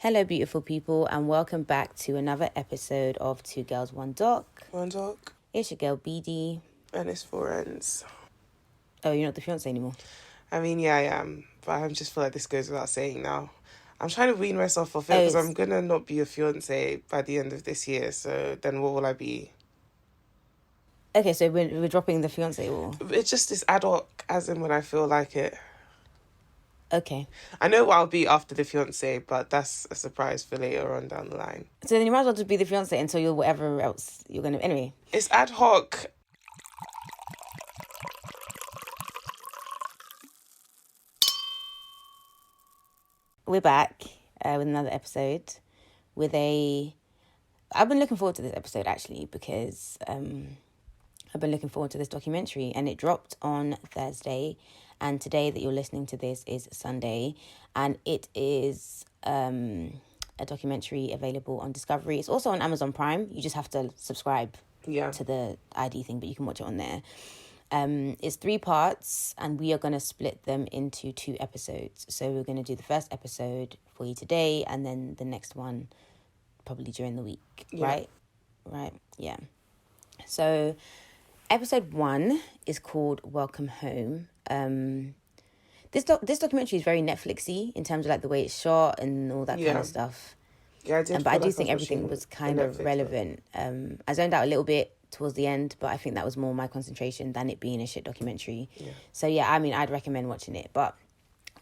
Hello, beautiful people, and welcome back to another episode of Two Girls, One Doc. One Doc. It's your girl, BD. And it's for ends. Oh, you're not the fiancé anymore? I mean, yeah, I am. But I just feel like this goes without saying now. I'm trying to wean myself off it because I'm going to not be a fiancé by the end of this year. So then what will I be? Okay, so we're dropping the fiancé or? It's just this ad hoc, as in when I feel like it. Okay. I know what I'll be after the fiancé, but that's a surprise for later on down the line. So then you might as well just be the fiancé until you're whatever else you're going to... Anyway. It's ad hoc. We're back with another episode with a... I've been looking forward to this episode, actually, because I've been looking forward to this documentary, and it dropped on Thursday, and today that you're listening to this is Sunday, and it is a documentary available on Discovery. It's also on Amazon Prime. You just have to subscribe to the ID thing, but you can watch it on there. It's 3 parts, and we are going to split them into 2 episodes. So we're going to do the first episode for you today, and then the next one probably during the week, right? Yeah. So episode 1 is called Welcome Home. This documentary is very Netflixy in terms of like the way it's shot and all that kind of stuff. Yeah, I did. But I do think everything was kind of relevant. I zoned out a little bit towards the end, but I think that was more my concentration than it being a shit documentary. Yeah. So yeah, I mean, I'd recommend watching it, but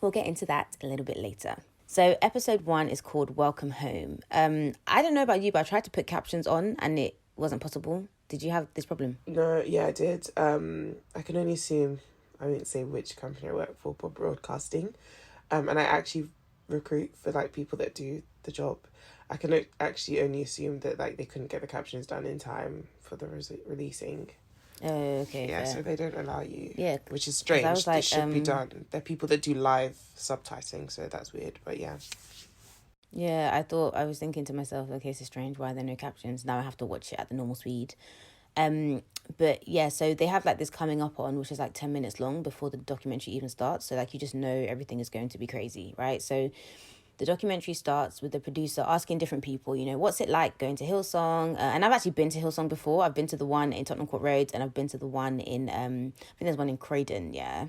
we'll get into that a little bit later. So episode 1 is called Welcome Home. I don't know about you, but I tried to put captions on and it wasn't possible. Did you have this problem? No, yeah, I did. I can only assume, I won't say which company I work for broadcasting. And I actually recruit for like people that do the job. I can actually only assume that like they couldn't get the captions done in time for the releasing. Oh, okay. Yeah, fair. so they don't allow you. Yeah, which is strange. I was like, it should be done. There are people that do live subtitling, so that's weird. But yeah. Yeah, I was thinking to myself, okay, this is strange. Why are there no captions? Now I have to watch it at the normal speed. But yeah, so they have like this coming up on, which is like 10 minutes long before the documentary even starts. So like you just know everything is going to be crazy, right? So the documentary starts with the producer asking different people, you know, what's it like going to Hillsong? And I've actually been to Hillsong before. I've been to the one in Tottenham Court Road, and I've been to the one in, I think there's one in Croydon, yeah.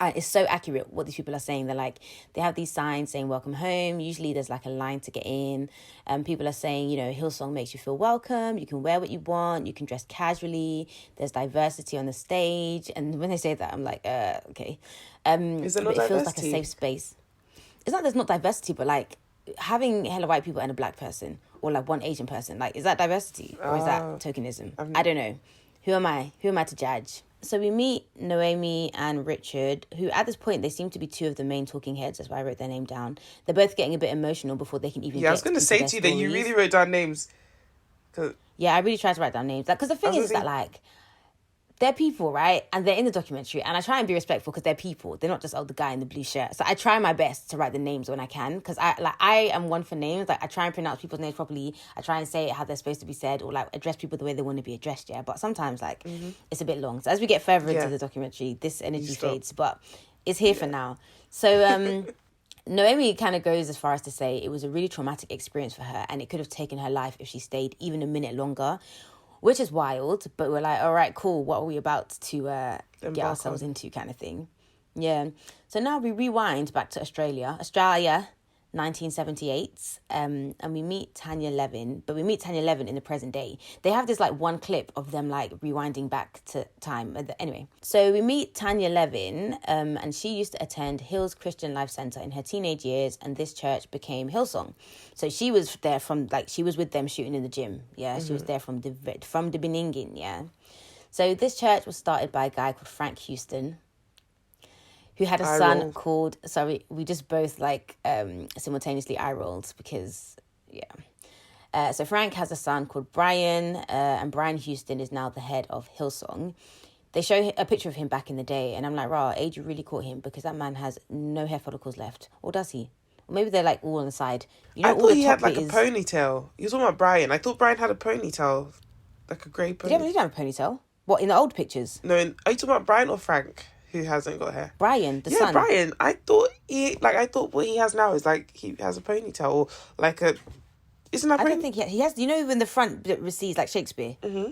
It's so accurate what these people are saying. They're like, they have these signs saying welcome home. Usually there's like a line to get in. People are saying, you know, Hillsong makes you feel welcome. You can wear what you want. You can dress casually. There's diversity on the stage. And when they say that, I'm like, okay. Is there no diversity? It feels like a safe space. It's not there's not diversity, but like having hella white people and a black person or like one Asian person, like, is that diversity or is that tokenism? I don't know. Who am I to judge? So we meet Noemi and Richard, who at this point, they seem to be 2 of the main talking heads. That's why I wrote their name down. They're both getting a bit emotional before they can even get I was going to say to you that you really wrote down names. Yeah, I really tried to write down names. Because the thing is that, like, they're people, right? And they're in the documentary. And I try and be respectful because they're people. They're not just, the guy in the blue shirt. So I try my best to write the names when I can. Because I am one for names. Like, I try and pronounce people's names properly. I try and say it how they're supposed to be said. Or, like, address people the way they want to be addressed, yeah? But sometimes, like, it's a bit long. So as we get further into the documentary, this energy fades. But it's here for now. So, Noemi kind of goes as far as to say it was a really traumatic experience for her. And it could have taken her life if she stayed even a minute longer. Which is wild, but we're like, all right, cool. What are we about to get ourselves into kind of thing? Yeah. So now we rewind back to Australia, 1978. And we meet Tanya Levin, but we meet Tanya Levin in the present day. They have this like one clip of them like rewinding back to time. Anyway, so we meet Tanya Levin, and she used to attend Hills Christian Life Centre in her teenage years, and this church became Hillsong. So she was there she was with them shooting in the gym. Yeah, she was there from the beginning. Yeah. So this church was started by a guy called Frank Houston, who had a son called... Sorry, we just both, like, simultaneously eye-rolled because, yeah. So Frank has a son called Brian, and Brian Houston is now the head of Hillsong. They show a picture of him back in the day, and I'm like, rah, age really caught him because that man has no hair follicles left. Or does he? Or maybe they're, like, all on the side. You know, I thought he had, like, a ponytail. You were talking about Brian. I thought Brian had a ponytail. Like a grey ponytail. He didn't have a ponytail. What, in the old pictures? No, are you talking about Brian or Frank? Who hasn't got hair? Brian, the son. Brian. I thought what he has now is like he has a ponytail or like a. Isn't that? I don't think he has. You know, in the front that recedes like Shakespeare. Mm-hmm.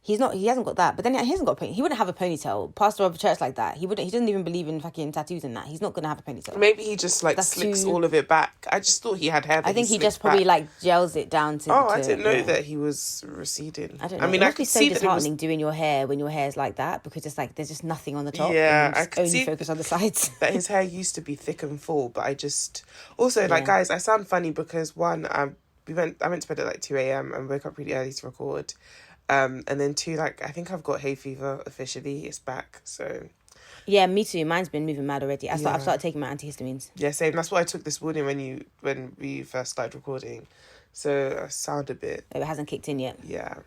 He hasn't got that. But then he hasn't got a ponytail. He wouldn't have a ponytail. Pastor of a church like that. He doesn't even believe in fucking tattoos and that. He's not going to have a ponytail. Maybe he just like slicks all of it back. I just thought he had hair. I think he just probably like gels it down to. I didn't know that he was receding. I don't know. I mean, it I must be could so see disheartening doing your hair when your hair's like that, because it's like there's just nothing on the top. Yeah, I could only focus on the sides. That his hair used to be thick and full, but I just also like, guys, I sound funny because one, I went to bed at like 2 a.m. and woke up really early to record. And then two, like, I think I've got hay fever officially. It's back, so... Yeah, me too. Mine's been moving mad already. I've started taking my antihistamines. Yeah, same. That's what I took this morning when we first started recording. So I sound a bit... It hasn't kicked in yet. Yeah.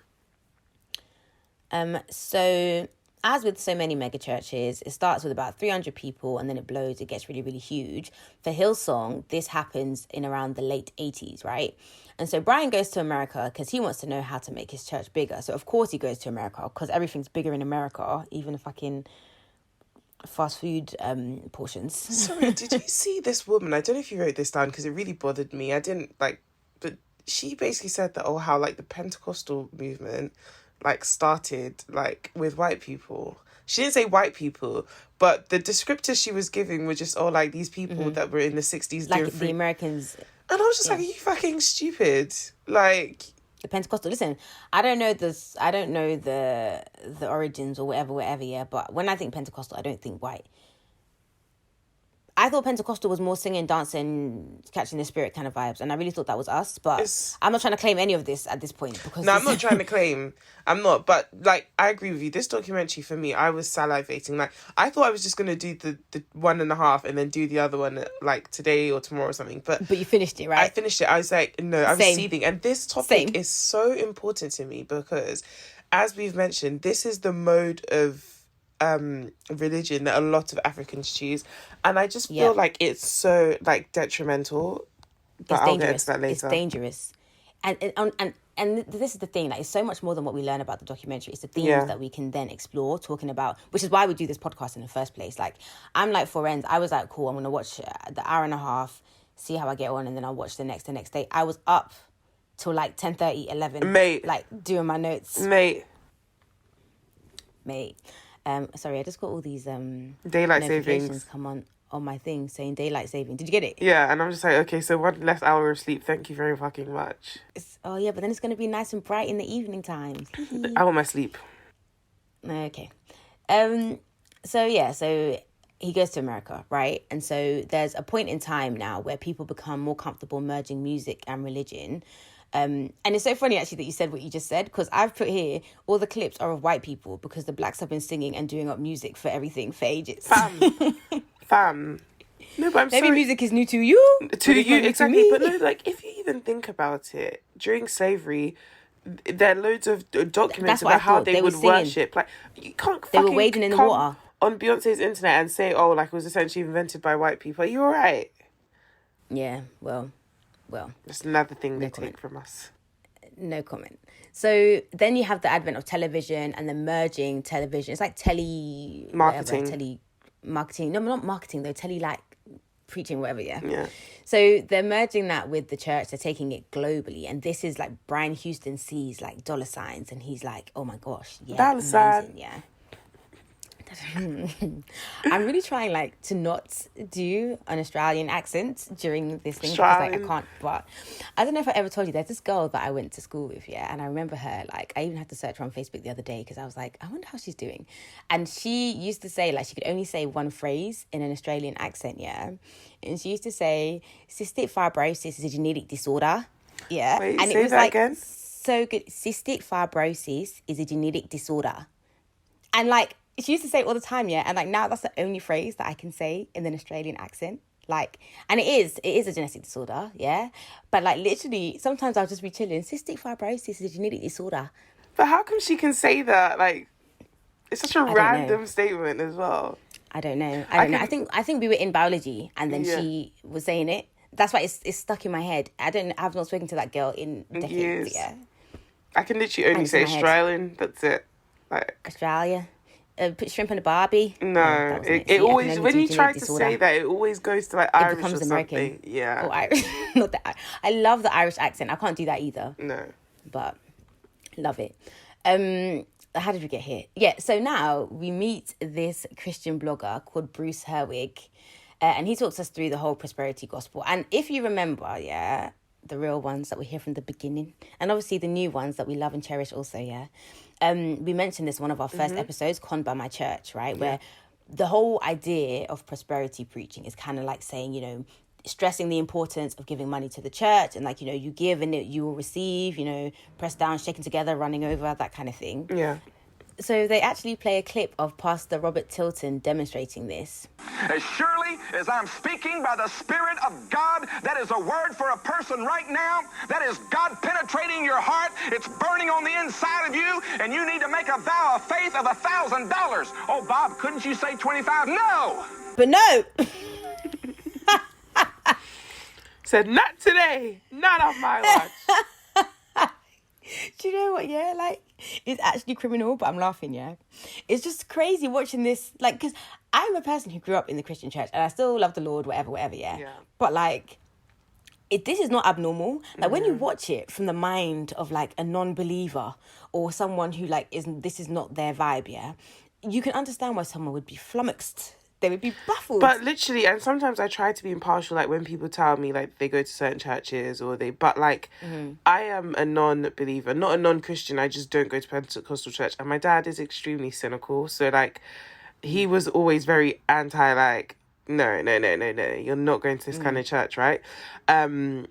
So, as with so many mega churches, it starts with about 300 people and then it blows. It gets really, really huge. For Hillsong, this happens in around the late 80s, right? And so Brian goes to America because he wants to know how to make his church bigger. So, of course, he goes to America because everything's bigger in America, even the fucking fast food portions. Sorry, did you see this woman? I don't know if you wrote this down because it really bothered me. I didn't, like... But she basically said that, how, like, the Pentecostal movement... like started like with white people. She didn't say white people, but the descriptors she was giving were just like these people that were in the 60s like the Americans. And I was just like, are you fucking stupid? Like the Pentecostal. Listen, I don't know the origins or whatever, yeah. But when I think Pentecostal, I don't think white. I thought Pentecostal was more singing, dancing, catching the spirit kind of vibes. And I really thought that was us. But I'm not trying to claim any of this at this point. Because I'm not trying to claim. I'm not. But, like, I agree with you. This documentary, for me, I was salivating. Like, I thought I was just going to do the 1.5 and then do the other one, like, today or tomorrow or something. But you finished it, right? I finished it. I was like, no, I was seething. And this topic is so important to me because, as we've mentioned, this is the mode of religion that a lot of Africans choose, and I just feel like it's so like detrimental. But I'll get into that later. It's dangerous, and this is the thing. Like, it's so much more than what we learn about the documentary. It's the themes that we can then explore, talking about, which is why we do this podcast in the first place. Like, I'm like for ends. I was like, cool. I'm gonna watch the hour and a half, see how I get on, and then I'll watch the next day. I was up till like 10:30, 11, mate, like doing my notes, mate. Sorry, I just got all these daylight savings come on my thing saying daylight saving. Did you get it? Yeah, and I'm just like, okay, so 1 less hour of sleep. Thank you very fucking much. But then it's gonna be nice and bright in the evening times. I want my sleep. Okay, so he goes to America, right? And so there's a point in time now where people become more comfortable merging music and religion. And it's so funny, actually, that you said what you just said, because I've put here, all the clips are of white people, because the blacks have been singing and doing up music for everything for ages. Fam. No, but Maybe music is new to you. To you, exactly. But no, like, if you even think about it, during slavery, there are loads of documents about how they would worship. Like, you can't They were wading in the water. On Beyonce's internet and say, like, it was essentially invented by white people. Are you all right? Yeah, well. That's another thing they take from us. No comment. So then you have the advent of television and the merging television. It's like marketing. Telemarketing. No, not marketing though. Like preaching, whatever. Yeah. So they're merging that with the church. They're taking it globally, and this is like Brian Houston sees like dollar signs, and he's like, "Oh my gosh, yeah, dollar sign, yeah." I'm really trying like to not do an Australian accent during this thing because like I can't. But I don't know if I ever told you, there's this girl that I went to school with, and I remember her, like, I even had to search her on Facebook the other day because I was like, I wonder how she's doing. And she used to say, like, she could only say one phrase in an Australian accent, and she used to say cystic fibrosis is a genetic disorder. Wait, and say it was that like again? So good. Cystic fibrosis is a genetic disorder. And like she used to say it all the time, and like now that's the only phrase that I can say in an Australian accent. Like, and it is a genetic disorder, but like literally sometimes I'll just be chilling, cystic fibrosis is a genetic disorder. But how come she can say that? Like, it's such a random statement as well. I don't know. I think we were in biology and then she was saying it. That's why it's stuck in my head. I've not spoken to that girl in decades. I can literally only say Australian. That's it. Like Australia. put shrimp in a Barbie. No, that wasn't it See, always, when you try to disorder. say that, it always goes to like It Irish becomes or American. something. Yeah. Or Irish. Not that. I love the Irish accent. I can't do that either. No. But love it. How did we get here? Yeah, so now we meet this Christian blogger called Bruce Herwig. And he talks us through the whole prosperity gospel. And if you remember, yeah, the real ones that we hear from the beginning, and obviously the new ones that we love and cherish also, yeah. We mentioned this in one of our first episodes, Conned by My Church, right? Where the whole idea of prosperity preaching is kind of like saying, you know, stressing the importance of giving money to the church and like, you know, you give and you will receive, you know, pressed down, shaken together, running over, that kind of thing. Yeah. So they actually play a clip of Pastor Robert Tilton demonstrating this. As surely as I'm speaking by the Spirit of God, that is a word for a person right now. That is God penetrating your heart. It's burning on the inside of you, and you need to make a vow of faith of $1,000. Oh, Bob, couldn't you say 25? No! But no! Said, not today. Not off my watch. Do you know what, yeah? Like, it's actually criminal, but I'm laughing, yeah? It's just crazy watching this, like, because I'm a person who grew up in the Christian church, and I still love the Lord, whatever, yeah? But, like, this is not abnormal. Like, when you watch it from the mind of, like, a non-believer or someone who, like, this is not their vibe, yeah? You can understand why someone would be flummoxed. They would be baffled. But literally, and sometimes I try to be impartial, like when people tell me like they go to certain churches but like I am a non-believer, not a non-Christian. I just don't go to Pentecostal church. And my dad is extremely cynical. So like he was always very anti, like, no, you're not going to this kind of church, right? And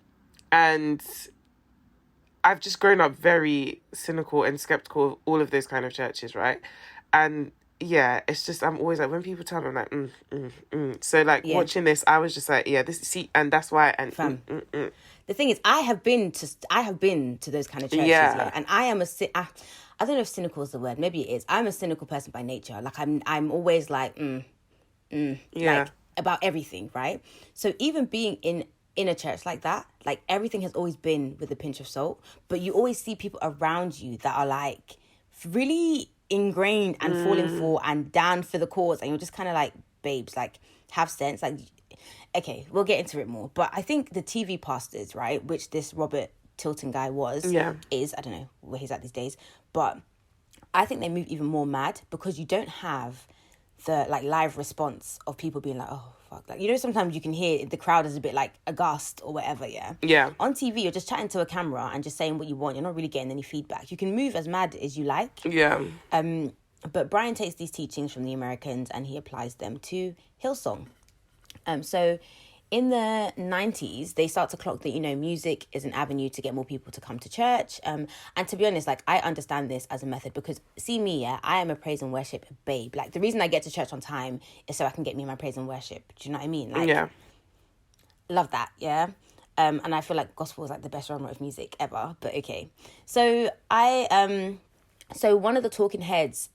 I've just grown up very cynical and skeptical of all of those kind of churches, right? And yeah, it's just, I'm always like, when people tell me, I'm like, So like watching this, I was just like, yeah, and that's why. And the thing is, I have been to those kind of churches, yeah. And I am I don't know if cynical is the word. Maybe it is. I'm a cynical person by nature. Like I'm always like, like about everything, right? So even being in a church like that, like everything has always been with a pinch of salt. But you always see people around you that are like really ingrained and falling for and down for the cause, and you're just kind of like, babes, like, have sense. Like, okay, we'll get into it more, but I think the TV pastors, right, which this Robert Tilton guy is, I don't know where he's at these days, but I think they move even more mad because you don't have the like live response of people being like, oh fuck, like, you know, sometimes you can hear the crowd is a bit like aghast or whatever, yeah. On TV, you're just chatting to a camera and just saying what you want. You're not really getting any feedback. You can move as mad as you like, but Brian takes these teachings from the Americans and he applies them to Hillsong. So in the 90s, they start to clock that, you know, music is an avenue to get more people to come to church. And to be honest, like, I understand this as a method because, see me, yeah, I am a praise and worship babe. Like, the reason I get to church on time is so I can get me my praise and worship. Do you know what I mean? Like, love that, yeah? And I feel like gospel is, like, the best genre of music ever, but okay. So so one of the talking heads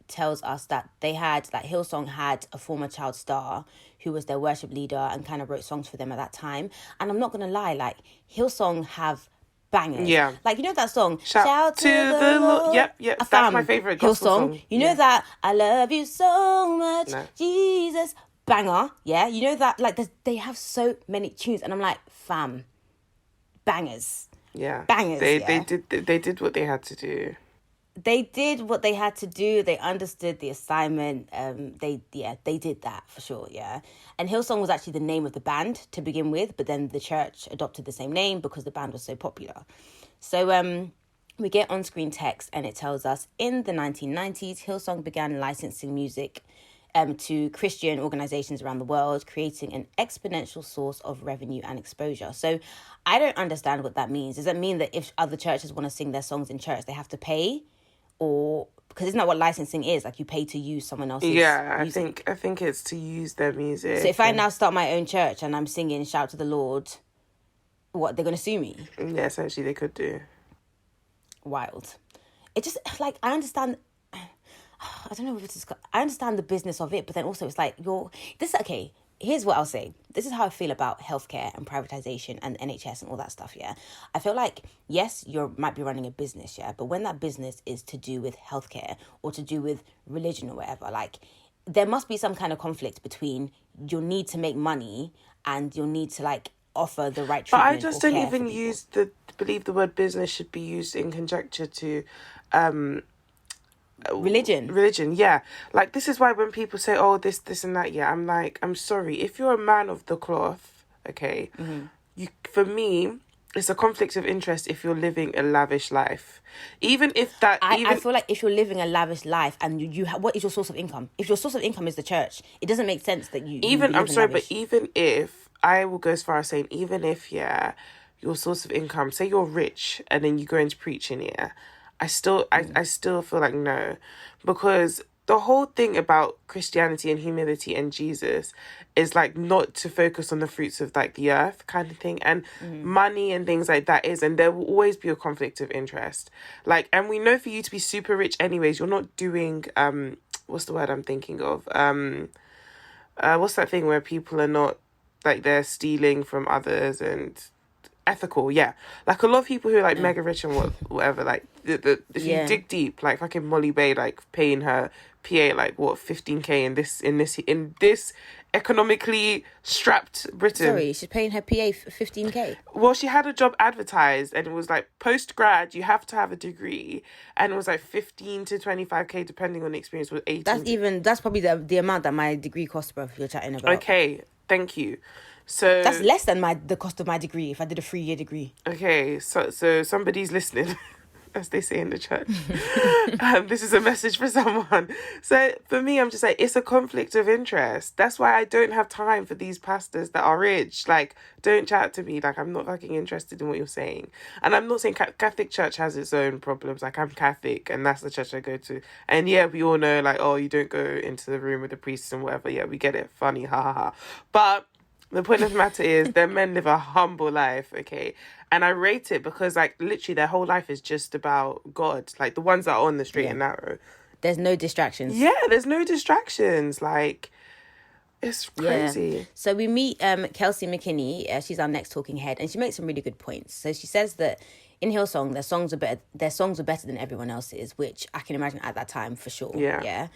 tells us that they had, like, Hillsong had a former child star who was their worship leader and kind of wrote songs for them at that time. And I'm not going to lie, like, Hillsong have bangers. Yeah. Like, you know that song? Shout to the Lord. Yep. That's my favourite gospel song. You know that? I love you so much, Jesus. Banger. Yeah. You know that? Like, they have so many tunes. And I'm like, fam, bangers. Yeah. Bangers, They did what they had to do. They did what they had to do. They understood the assignment. They did that for sure, yeah. And Hillsong was actually the name of the band to begin with, but then the church adopted the same name because the band was so popular. So we get on-screen text and it tells us, in the 1990s, Hillsong began licensing music to Christian organizations around the world, creating an exponential source of revenue and exposure. So I don't understand what that means. Does that mean that if other churches want to sing their songs in church, they have to pay? Or because isn't that what licensing is? Like, you pay to use someone else's music. I think it's to use their music. So if I now start my own church and I'm singing Shout to the Lord, what, they're going to sue me? Yeah, essentially they could do. Wild. It just, like, I understand, I don't know if it's, I understand the business of it, but then also it's like, okay, here's what I'll say. This is how I feel about healthcare and privatization and NHS and all that stuff, yeah? I feel like, yes, you might be running a business, yeah? But when that business is to do with healthcare or to do with religion or whatever, like, there must be some kind of conflict between your need to make money and your need to, like, offer the right treatment. But I just don't even believe the word business should be used in conjecture to religion, yeah. Like, this is why when people say, oh, this and that, yeah, I'm like, I'm sorry, if you're a man of the cloth, okay, for me, it's a conflict of interest if you're living a lavish life. Even if that... I feel like if you're living a lavish life and you what is your source of income? If your source of income is the church, it doesn't make sense that you... I'm sorry, but even if... I will go as far as saying, even if, yeah, your source of income, say you're rich and then you go into preaching, yeah, I still feel like no, because the whole thing about Christianity and humility and Jesus is like not to focus on the fruits of like the earth kind of thing, and money and things like that is, and there will always be a conflict of interest. Like, and we know for you to be super rich anyways, you're not doing what's the word I'm thinking of? What's that thing where people are not like they're stealing from others and ethical, yeah. Like a lot of people who are like mega rich and whatever, like if you dig deep, like fucking Molly Bay, like paying her PA like what 15k in this economically strapped Britain. Sorry, she's paying her PA 15k. Well, she had a job advertised and it was like post grad you have to have a degree, and it was like 15 to 25k depending on the experience, with 18. That's probably the amount that my degree cost, bro. You're chatting about. Okay, thank you. So that's less than the cost of my degree if I did a 3-year degree. Okay, so somebody's listening, as they say in the church. This is a message for someone. So for me, I'm just like, it's a conflict of interest. That's why I don't have time for these pastors that are rich. Like, don't chat to me. Like, I'm not fucking interested in what you're saying. And I'm not saying Catholic Church has its own problems. Like, I'm Catholic and that's the church I go to. And yeah, we all know, like, oh, you don't go into the room with the priests and whatever. Yeah, we get it. Funny, ha ha ha. But the point of the matter is, their men live a humble life, okay? And I rate it because, like, literally their whole life is just about God. Like, the ones that are on the straight and narrow. There's no distractions. Yeah, there's no distractions. Like, it's crazy. Yeah. So we meet Kelsey McKinney. She's our next talking head. And she makes some really good points. So she says that in Hillsong, their songs are better than everyone else's, which I can imagine at that time for sure. Yeah.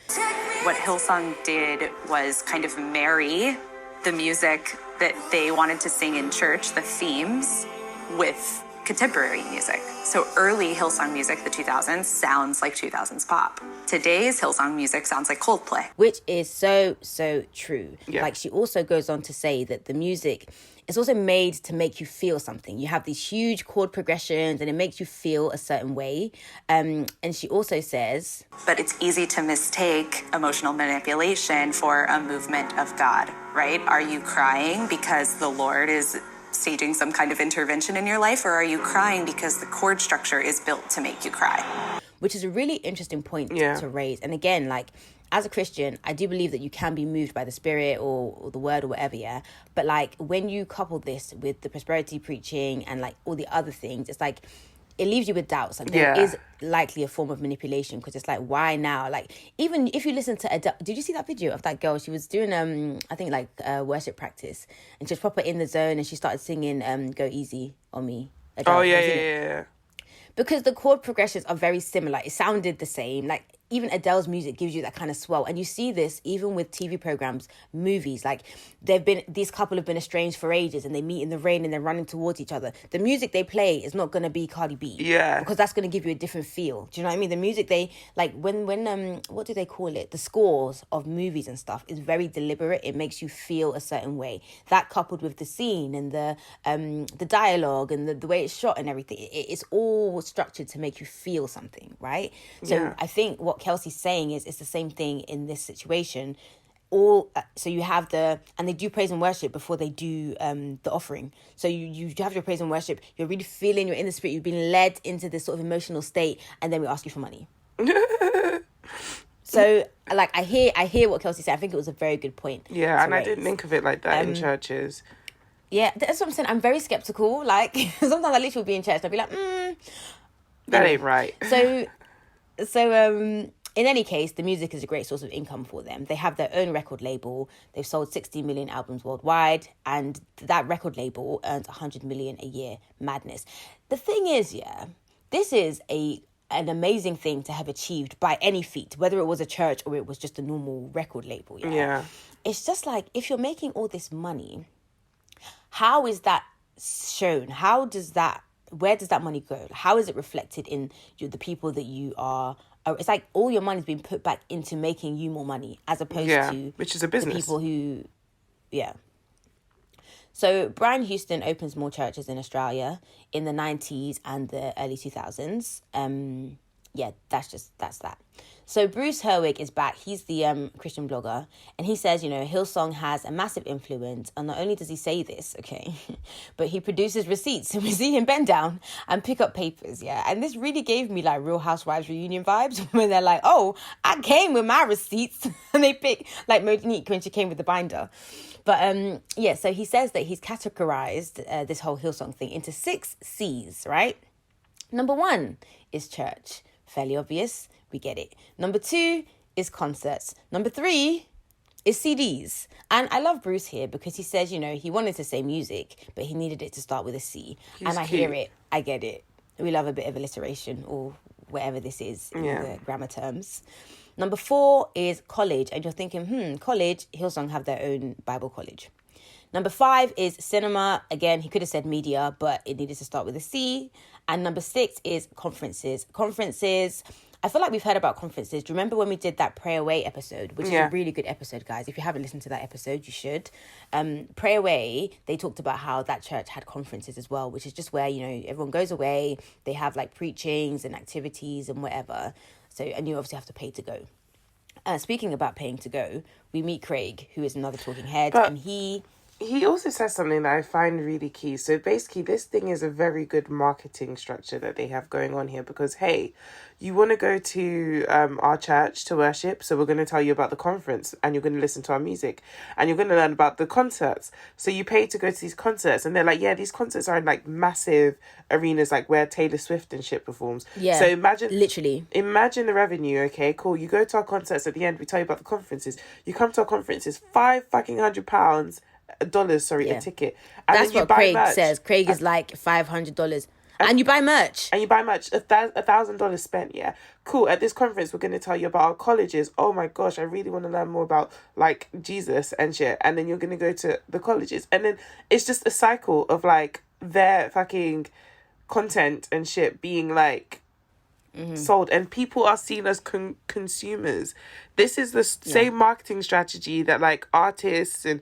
What Hillsong did was kind of marry the music that they wanted to sing in church, the themes, with contemporary music. So early Hillsong music, the 2000s, sounds like 2000s pop. Today's Hillsong music sounds like Coldplay. Which is so, so true. Yeah. Like, she also goes on to say that the music is also made to make you feel something. You have these huge chord progressions and it makes you feel a certain way. And she also says, but it's easy to mistake emotional manipulation for a movement of God, right? Are you crying because the Lord is staging some kind of intervention in your life, or are you crying because the chord structure is built to make you cry? Which is a really interesting point to raise. And again, like, as a Christian, I do believe that you can be moved by the Spirit or the word or whatever, yeah? But, like, when you couple this with the prosperity preaching and, like, all the other things, it's like, it leaves you with doubts. Like, there is likely a form of manipulation, because it's like, why now? Like, even if you listen to Adele, did you see that video of that girl? She was doing, I think, like, worship practice, and she was proper in the zone, and she started singing Go Easy on Me. Adele, Oh, yeah. Because the chord progressions are very similar. It sounded the same. Like, even Adele's music gives you that kind of swell. And you see this even with TV programs, movies. Like, these couple have been estranged for ages and they meet in the rain and they're running towards each other. The music they play is not going to be Cardi B. Yeah. Because that's going to give you a different feel. Do you know what I mean? The music they, like, when what do they call it? The scores of movies and stuff is very deliberate. It makes you feel a certain way. That coupled with the scene and the dialogue and the way it's shot and everything, it's all structured to make you feel something, right? So I think what Kelsey's saying is it's the same thing in this situation. So you have and they do praise and worship before they do the offering. So you have your praise and worship, you're really feeling, you're in the spirit, you've been led into this sort of emotional state, and then we ask you for money. So, like, I hear what Kelsey said. I think it was a very good point. Yeah, and I didn't think of it like that in churches. Yeah, that's what I'm saying. I'm very skeptical. Like, sometimes I literally will be in church and I'll be like, that ain't right. So in any case, the music is a great source of income for them. They have their own record label. They've sold 60 million albums worldwide, and that record label earns 100 million a year. Madness. The thing is, yeah, this is an amazing thing to have achieved by any feat, whether it was a church or it was just a normal record label. Yeah. It's just like, if you're making all this money, how is that shown? Where does that money go? How is it reflected in the people that you are? It's like all your money's been put back into making you more money, as opposed to which is a business. The people who, So Brian Houston opens more churches in Australia in the 90s and the early 2000s. That's that. So Bruce Herwig is back. He's the Christian blogger. And he says, Hillsong has a massive influence. And not only does he say this, okay, but he produces receipts. So we see him bend down and pick up papers, yeah. And this really gave me like Real Housewives reunion vibes when they're like, oh, I came with my receipts. And they pick, like Monique when she came with the binder. But so he says that he's categorized this whole Hillsong thing into 6 C's, right? Number 1 is church. Fairly obvious. We get it. Number 2 is concerts. Number 3 is CDs. And I love Bruce here because he says, he wanted to say music, but he needed it to start with a C. And I hear it. I get it. We love a bit of alliteration, or whatever this is in the grammar terms. Number 4 is college. And you're thinking, college, Hillsong have their own Bible college. Number 5 is cinema. Again, he could have said media, but it needed to start with a C. And number 6 is conferences. Conferences, I feel like we've heard about conferences. Do you remember when we did that Pray Away episode, which is a really good episode, guys? If you haven't listened to that episode, you should. Pray Away, they talked about how that church had conferences as well, which is just where, everyone goes away. They have like preachings and activities and whatever. So, and you obviously have to pay to go. Speaking about paying to go, we meet Craig, who is another talking head, and he also says something that I find really key. So basically, this thing is a very good marketing structure that they have going on here, because, hey, you want to go to our church to worship, so we're going to tell you about the conference, and you're going to listen to our music, and you're going to learn about the concerts. So you pay to go to these concerts, and they're like, yeah, these concerts are in like massive arenas, like where Taylor Swift and shit performs. Yeah, so imagine the revenue. Okay, cool. You go to our concerts, at the end we tell you about the conferences. You come to our conferences, $500 a ticket. And that's what Craig says. Craig is like $500. And you buy merch. And you buy merch. $1,000 spent, yeah. Cool. At this conference, we're going to tell you about our colleges. Oh my gosh, I really want to learn more about like Jesus and shit. And then you're going to go to the colleges. And then it's just a cycle of like their fucking content and shit being like sold. And people are seen as consumers. This is the same marketing strategy that like artists and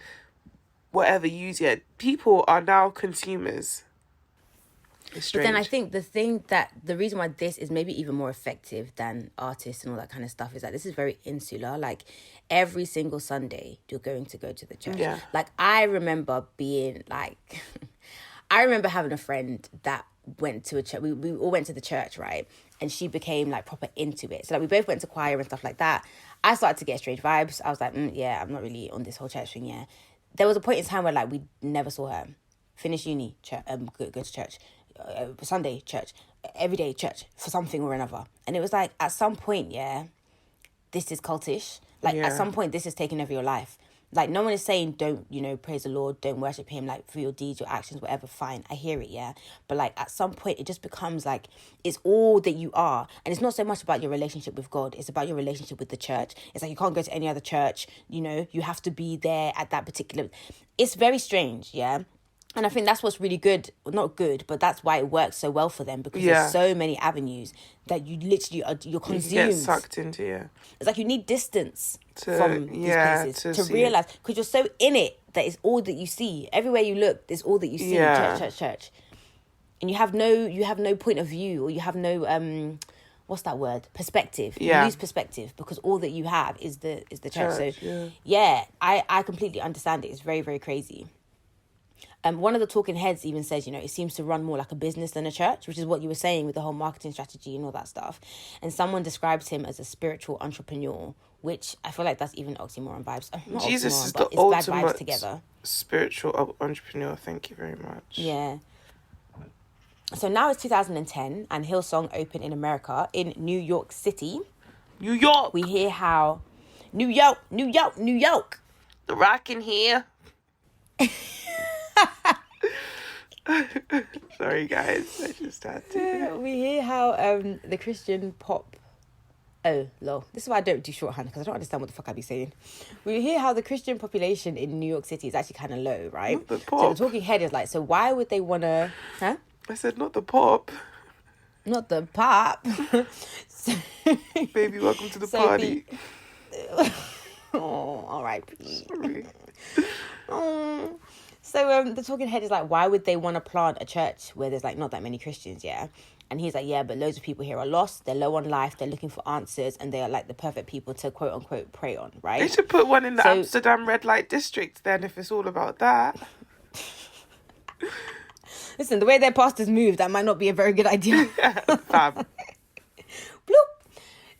whatever use yet. People are now consumers. It's strange. But then I think the reason why this is maybe even more effective than artists and all that kind of stuff is that this is very insular. Like every single Sunday you're going to go to the church. Yeah. Like I remember being like, I remember having a friend that went to a church. We all went to the church, right? And she became like proper into it. So like we both went to choir and stuff like that. I started to get strange vibes. I was like, I'm not really on this whole church thing, yeah. There was a point in time where like we never saw her. Finish uni, church, go to church. Sunday, church. Everyday church for something or another. And it was like, at some point, this is cultish. Like, at some point, this is taking over your life. Like, no one is saying don't, praise the Lord, don't worship him, like, through your deeds, your actions, whatever, fine. I hear it, yeah. But, like, at some point, it just becomes, like, it's all that you are. And it's not so much about your relationship with God. It's about your relationship with the church. It's like, you can't go to any other church, you have to be there at that particular... It's very strange, yeah. And I think that's what's really good. Well, not good, but that's why it works so well for them, because there's so many avenues that you literally you're consumed. You get sucked into, It's like you need distance from these places to realise, because you're so in it that it's all that you see. Everywhere you look, it's all that you see. Church. And you have no point of view, or you have no what's that word? Perspective. You lose perspective because all that you have is the church. So I completely understand it. It's very, very crazy. One of the talking heads even says, it seems to run more like a business than a church, which is what you were saying with the whole marketing strategy and all that stuff. And someone describes him as a spiritual entrepreneur, which I feel like that's even oxymoron vibes. Not Jesus oxymoron, is but the it's bad ultimate vibes together. Spiritual entrepreneur. Thank you very much. Yeah. So now it's 2010 and Hillsong open in America, in New York City. New York. We hear how New York. The Rock in here. Sorry, guys. I just had to. We hear how the Christian pop. Oh, lol. This is why I don't do shorthand, because I don't understand what the fuck I be saying. We hear how the Christian population in New York City is actually kind of low, right? Not the pop. So the talking head is like, so why would they want to... Huh? I said not the pop. Not the pop. Baby, welcome to the So party. Oh, all right. Sorry. So the talking head is like, why would they want to plant a church where there's like not that many Christians, yeah? And he's like, yeah, but loads of people here are lost, they're low on life, they're looking for answers, and they are like the perfect people to quote unquote prey on, right? They should put one in the So- Amsterdam red light district then, if it's all about that. Listen, the way their pastors move, that might not be a very good idea. Fab. Bloop.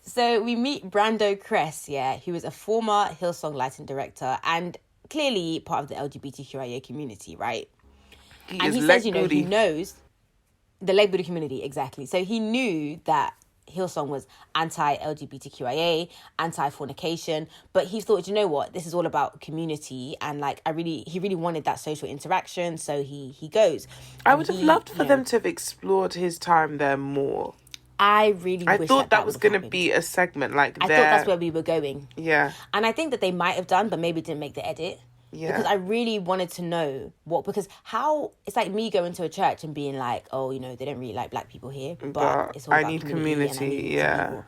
So we meet Brando Kress, yeah, who is a former Hillsong lighting director and clearly part of the LGBTQIA community, right? He And is he leg says, you know, booty. he knows the leg booty community, exactly. So he knew that Hillsong was anti-LGBTQIA, anti-fornication, but he thought, you know what, this is all about community, and like he really wanted that social interaction, so he goes. I And would have he, loved for you know, them to have explored his time there more. I really I wish thought that was would have going to happened. be a segment like I there. thought that's where we were going. Yeah. And I think that they might have done, but maybe didn't make the edit. Yeah. Because I really wanted to know because how it's like me going to a church and being like, oh, you know, they don't really like black people here, but it's all I about need and I community, need yeah. people.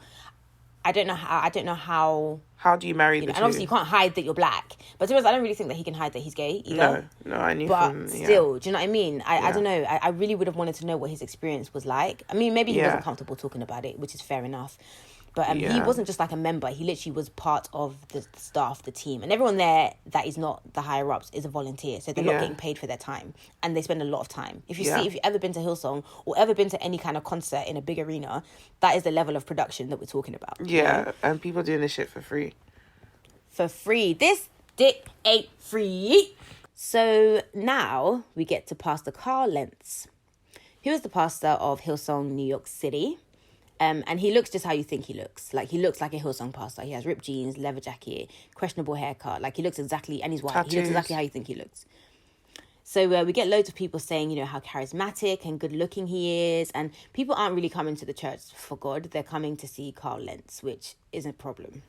I don't know how How do you marry you the know, two? and obviously you can't hide that you're black. But to be honest, I don't really think that he can hide that he's gay either. No, I knew But from... Yeah. still, do you know what I mean? I Yeah. don't know. I really would have wanted to know what his experience was like. I mean, maybe he Yeah. wasn't comfortable talking about it, which is fair enough. But he Yeah. wasn't just like a member. He literally was part of the staff, the team. And everyone there that is not the higher-ups is a volunteer. So they're not Yeah. getting paid for their time. And they spend a lot of time. If Yeah. you've ever been to Hillsong or ever been to any kind of concert in a big arena, that is the level of production that we're talking about. you know? Yeah, and people doing this shit for free. For free. This dick ain't free. So now we get to Pastor Carl Lentz, who is the pastor of Hillsong, New York City. And he looks just how you think he looks. Like, he looks like a Hillsong pastor. He has ripped jeans, leather jacket, questionable haircut. Like, he looks exactly, and he's white. He looks Tattoos. exactly how you think he looks. So we get loads of people saying, you know, how charismatic and good looking he is. And people aren't really coming to the church for God. They're coming to see Carl Lentz, which is a problem.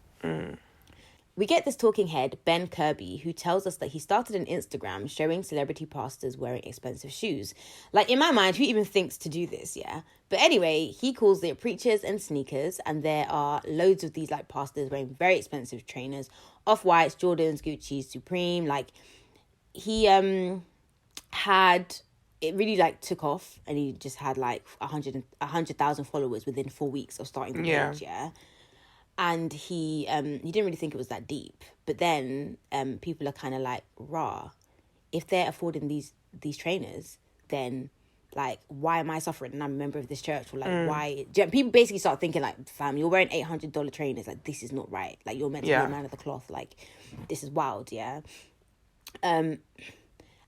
We get this talking head, Ben Kirby, who tells us that he started an Instagram showing celebrity pastors wearing expensive shoes. Like, in my mind, who even thinks to do this, yeah? But anyway, he calls it preachers and sneakers, and there are loads of these, like, pastors wearing very expensive trainers, Off-Whites, Jordans, Gucci, Supreme. Like, he had... It really, like, took off, and he just had, like, 100,000 followers within 4 weeks of starting the page, yeah? And he didn't really think it was that deep. But then people are kind of like, rah, if they're affording these trainers, then like, why am I suffering? And I'm a member of this church. Or like, why? People basically start thinking like, fam, you're wearing $800 trainers. Like, this is not right. Like, you're meant to be a man of the cloth. Like, this is wild, yeah?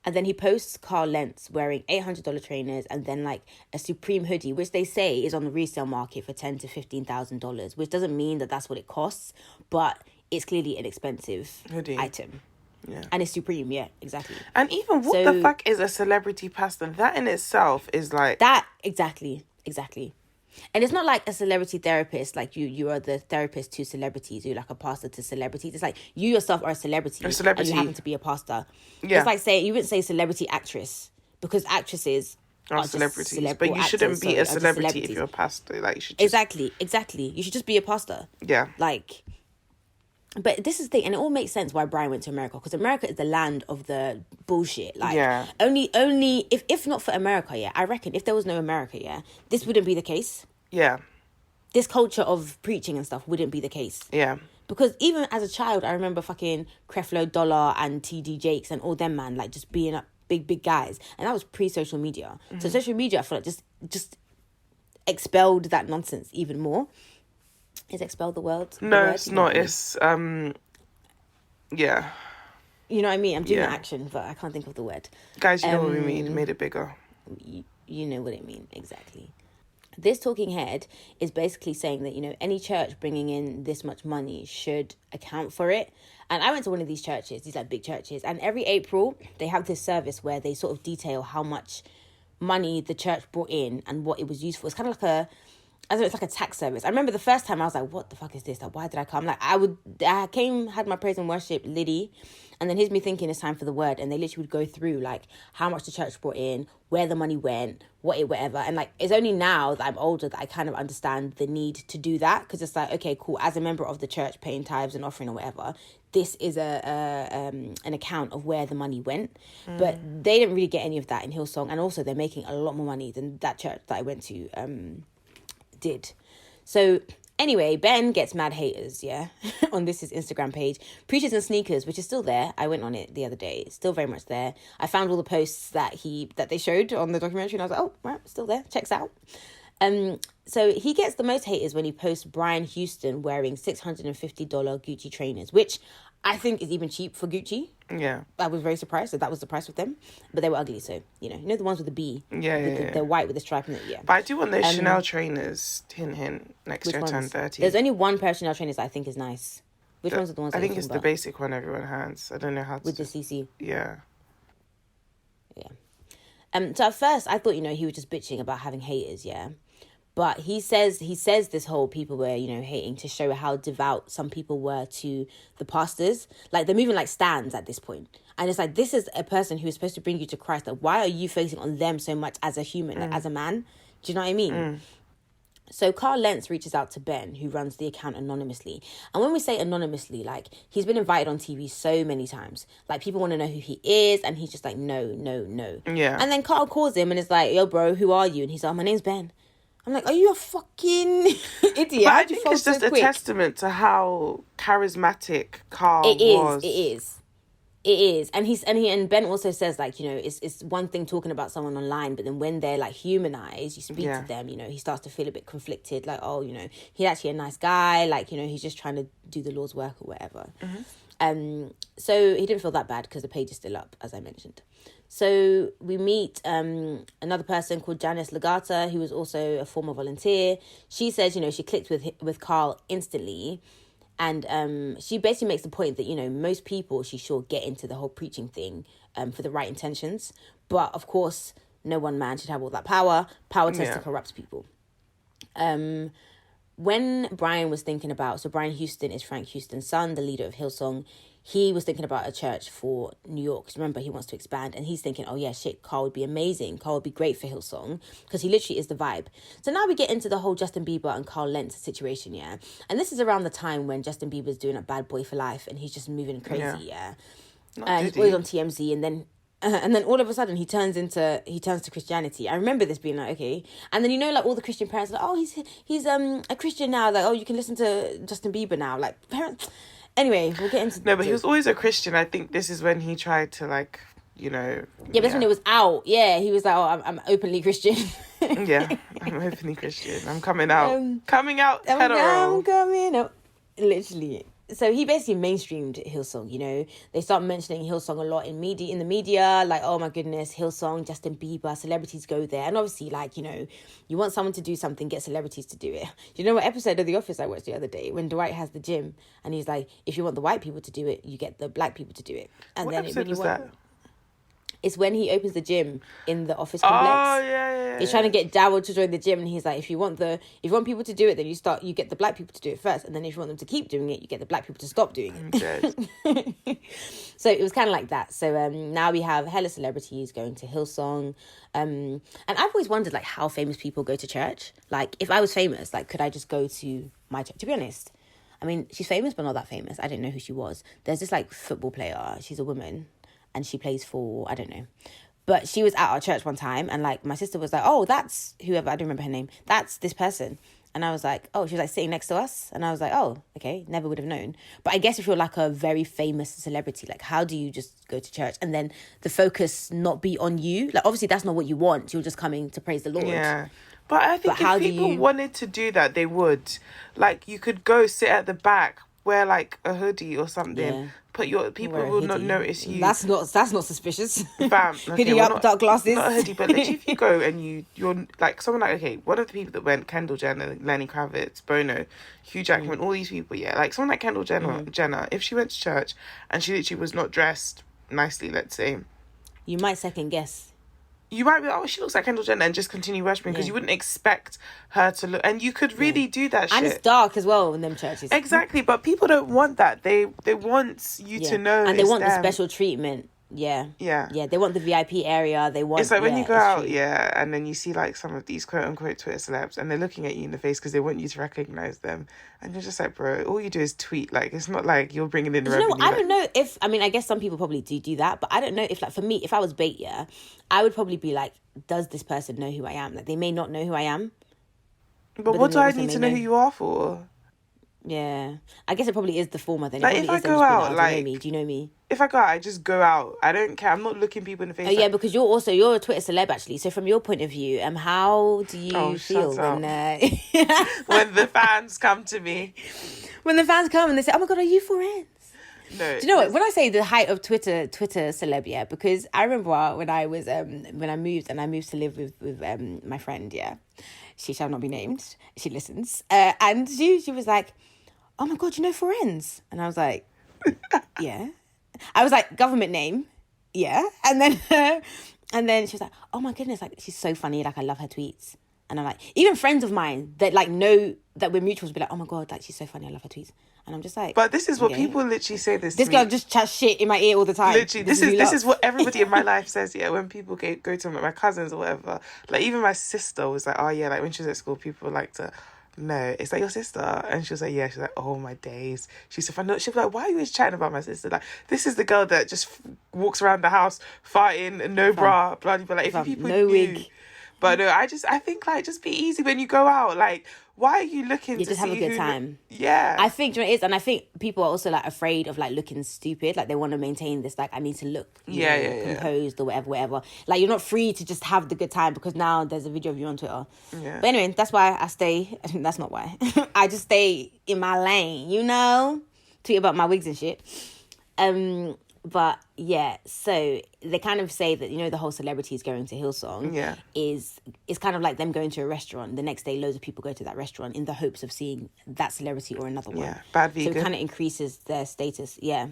And then he posts Carl Lentz wearing $800 trainers and then like a Supreme hoodie, which they say is on the resale market for $10,000 to $15,000, which doesn't mean that that's what it costs, but it's clearly an expensive Hoodie. item. Yeah. And it's Supreme, yeah, exactly. And even what the fuck is a celebrity pastor? That in itself is like... That, exactly. And it's not like a celebrity therapist, like you are the therapist to celebrities, you're like a pastor to celebrities. It's like you yourself are a celebrity. And you happen to be a pastor. Yeah. It's like you wouldn't say celebrity actress, because actresses are celebrities. But you shouldn't be a celebrity if you're a pastor. Like, you should just... Exactly. You should just be a pastor. Yeah. Like, but this is the thing, and it all makes sense why Brian went to America, because America is the land of the bullshit. Like, Yeah. only if not for America, yeah, I reckon if there was no America, yeah, this wouldn't be the case. Yeah. This culture of preaching and stuff wouldn't be the case. Yeah. Because even as a child, I remember fucking Creflo Dollar and TD Jakes and all them, man, like just being up big guys. And that was pre-social media. So social media, I feel like just expelled that nonsense even more. Is expelled the word? No, it's not. It's, yeah. You know what I mean? I'm doing Yeah. the action, but I can't think of the word. Guys, you know what we mean. Made it bigger. You know what I mean, exactly. this talking head is basically saying that, you know, any church bringing in this much money should account for it. And I went to one of these churches, these like big churches, and every April they have this service where they sort of detail how much money the church brought in and what it was used for. It's kind of like I don't know, it's like a tax service. I remember the first time I was like, what the fuck is this? Like, why did I come? Like, I came, had my praise and worship Liddy, and then here's me thinking it's time for the word. And they literally would go through like how much the church brought in, where the money went, whatever. And like, it's only now that I'm older that I kind of understand the need to do that. Because it's like, okay, cool. As a member of the church paying tithes and offering or whatever, this is an account of where the money went. But they didn't really get any of that in Hillsong. And also they're making a lot more money than that church that I went to did. So anyway, Ben gets mad haters, yeah, on his Instagram page. Preachers and Sneakers, which is still there. I went on it the other day. It's still very much there. I found all the posts that they showed on the documentary, and I was like, oh, right, still there. Checks out. So he gets the most haters when he posts Brian Houston wearing $650 Gucci trainers, which I think is even cheap for Gucci. Yeah. I was very surprised that was the price of them, but they were ugly. So, you know the ones with the B. Yeah. They're white with the stripe in it. Yeah. But I do want those Chanel trainers. Hint. Next year I turn 30. There's only one pair of Chanel trainers that I think is nice. Which ones are the ones? I think it's the basic one everyone has. I don't know how to. With the CC. Yeah. Yeah. So at first I thought, you know, he was just bitching about having haters. Yeah. But he says this whole people were, you know, hating to show how devout some people were to the pastors. Like, they're moving like stands at this point. And it's like, this is a person who is supposed to bring you to Christ. Like, why are you focusing on them so much as a human, like as a man? Do you know what I mean? So Carl Lentz reaches out to Ben, who runs the account anonymously. And when we say anonymously, like, he's been invited on TV so many times. Like, people want to know who he is, and he's just like, no. Yeah. And then Carl calls him and is like, yo, bro, who are you? And he's like, my name's Ben. I'm like, are you a fucking idiot? But I think it's just a testament to how charismatic Carl was. It is. And Ben also says, like, you know, it's one thing talking about someone online, but then when they're like humanized, you speak to them, you know, he starts to feel a bit conflicted, like, oh, you know, he's actually a nice guy, like, you know, he's just trying to do the Lord's work or whatever. So he didn't feel that bad because the page is still up, as I mentioned. So we meet another person called Janice Legata, who was also a former volunteer. She says, you know, she clicked with Carl instantly. And she basically makes the point that, you know, most people, she's sure, get into the whole preaching thing for the right intentions. But, of course, no one man should have all that power. Power tends to corrupt people. When Brian was thinking about... So Brian Houston is Frank Houston's son, the leader of Hillsong. He was thinking about a church for New York. Because remember, he wants to expand. And he's thinking, oh, yeah, shit, Carl would be amazing. Carl would be great for Hillsong. Because he literally is the vibe. So now we get into the whole Justin Bieber and Carl Lentz situation, yeah? And this is around the time when Justin Bieber's doing a Bad Boy for Life. And he's just moving crazy, yeah? He's always on TMZ. And then all of a sudden he turns to Christianity. I remember this being like, okay. And then, you know, like all the Christian parents are like, oh, he's a Christian now. Like, oh, you can listen to Justin Bieber now. Like, parents... Anyway, we'll get into... No, but he was always a Christian. I think this is when he tried to, like, you know... Yeah, that's when it was out. Yeah, he was like, oh, I'm openly Christian. Yeah, I'm openly Christian. I'm coming out. Coming out hetero. I'm coming out. Literally. So he basically mainstreamed Hillsong, you know. They start mentioning Hillsong a lot in the media, like, oh my goodness, Hillsong, Justin Bieber, celebrities go there. And obviously, like, you know, you want someone to do something, get celebrities to do it. You know what episode of The Office I watched the other day when Dwight has the gym and he's like, if you want the white people to do it, you get the black people to do it. And what then episode was that? It's when he opens the gym in the office complex. Oh, yeah. He's trying to get Daryl to join the gym, and he's like, if you want people to do it, then you get the black people to do it first, and then if you want them to keep doing it, you get the black people to stop doing it. So it was kind of like that. So now we have hella celebrities going to Hillsong. And I've always wondered, like, how famous people go to church. Like, if I was famous, like, could I just go to my church? To be honest, I mean, she's famous, but not that famous. I didn't know who she was. There's this, like, football player. She's a woman. And she plays for, I don't know. But she was at our church one time. And, like, my sister was like, oh, that's whoever. I don't remember her name. That's this person. And I was like, oh, she was, like, sitting next to us. And I was like, oh, okay. Never would have known. But I guess if you're, like, a very famous celebrity, like, how do you just go to church? And then the focus not be on you? Like, obviously, that's not what you want. You're just coming to praise the Lord. Yeah. But I think if people wanted to do that, they would. Like, you could go sit at the back, wear, like, a hoodie or something. Yeah. people Wear a will not hoodie. notice you. That's not suspicious. Fam, okay, Hoodie well, up, dark glasses. Not a hoodie, but literally if you go and you're like someone like, okay, one of the people that went, Kendall Jenner, Lenny Kravitz, Bono, Hugh Jackman, all these people, yeah, like someone like Kendall Jenner, if she went to church and she literally was not dressed nicely, let's say, You might second guess. you might be like, oh, she looks like Kendall Jenner, and just continue worshipping because you wouldn't expect her to look, and you could really do that shit. And it's dark as well in them churches. Exactly, but people don't want that. They want you to know, and they want them. the special treatment. Yeah. Yeah. Yeah, they want the VIP area. They want... It's like when you go it's out, true. yeah, and then you see like some of these quote-unquote Twitter celebs, and they're looking at you in the face because they want you to recognise them. And you're just like, bro, all you do is tweet. Like, it's not like you're bringing in revenue. You know, I don't know if... I mean, I guess some people probably do that, but I don't know if, like, for me, if I was bait, yeah, I would probably be like, does this person know who I am? Like, they may not know who I am. But what do I need to know who you are for? Yeah. I guess it probably is the former then. Like, It if I probably is go them just being out, like, do like... you know me? Do you know me? If I go out, I just go out. I don't care. I'm not looking people in the face. Oh, yeah, because you're a Twitter celeb, actually. So from your point of view, how do you feel shut when... when the fans come to me. When the fans come and they say, oh my God, are you friends? No. Do you know what? When I say the height of Twitter celeb, yeah, because I remember when I was when I moved to live with my friend, yeah, she shall not be named. She listens, and she was like, "Oh my God, you know Friends?" And I was like, "Yeah." I was like, "Government name, yeah." And then she was like, "Oh my goodness, like she's so funny. Like I love her tweets." And I'm like, even friends of mine that like know that we're mutuals be like, "Oh my God, like she's so funny. I love her tweets." And I'm just like, but this is what people literally say. This girl just chats shit in my ear all the time. Literally, this is what everybody in my life says. Yeah, when people go to my cousins or whatever, like even my sister was like, oh yeah, like when she was at school, people like to, no, it's like your sister, and she was like, yeah, she's like, oh my days, she's so funny. She'd be like, why are you always chatting about my sister? Like this is the girl that just walks around the house fighting, no bra, bloody, but like if people no knew. wig. But no, I think like just be easy when you go out. Like, why are you looking to just have a good time? Yeah, I think, you know, it is, and I think people are also like afraid of like looking stupid. Like they want to maintain this, like I need to look, composed or whatever. Like you're not free to just have the good time because now there's a video of you on Twitter. Yeah. But anyway, that's why I stay. That's not why. I just stay in my lane, you know, tweet about my wigs and shit. But yeah, so they kind of say that, you know, the whole celebrities going to Hillsong is kind of like them going to a restaurant. The next day, loads of people go to that restaurant in the hopes of seeing that celebrity or another one. Yeah, bad vegan. So it kind of increases their status. Yeah.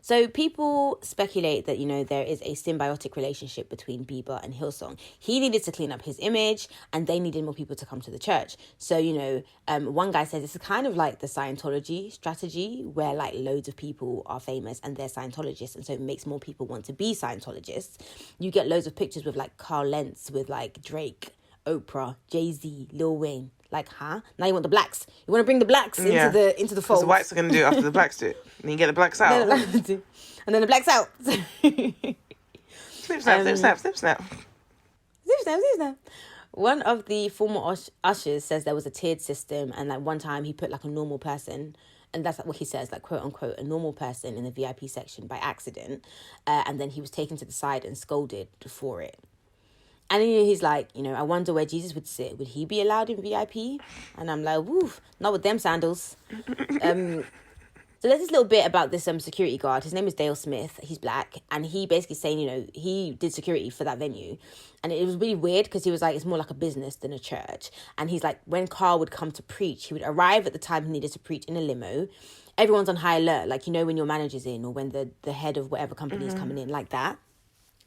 So people speculate that, you know, there is a symbiotic relationship between Bieber and Hillsong. He needed to clean up his image and they needed more people to come to the church. So, you know, one guy says this is kind of like the Scientology strategy where like loads of people are famous and they're Scientologists. And so it makes more people want to be Scientologists. You get loads of pictures with like Carl Lentz, with like Drake, Oprah, Jay-Z, Lil Wayne. Like, huh? Now you want the blacks. You want to bring the blacks into the fold. The whites are going to do it after the blacks do it. And you get the blacks out. And then the blacks out. Snip, snap, snip, snap, snip, snap. Snip, snap, snip, snap. One of the former ushers says there was a tiered system and like one time he put like a normal person, and that's like what he says, like quote unquote, a normal person in the VIP section by accident. And then he was taken to the side and scolded for it. And then he's like, you know, I wonder where Jesus would sit. Would he be allowed in VIP? And I'm like, woof, not with them sandals. So there's this little bit about this security guard. His name is Dale Smith. He's black. And he basically saying, you know, he did security for that venue. And it was really weird because he was like, it's more like a business than a church. And he's like, when Carl would come to preach, he would arrive at the time he needed to preach in a limo. Everyone's on high alert. Like, you know, when your manager's in or when the head of whatever company is coming in, like that.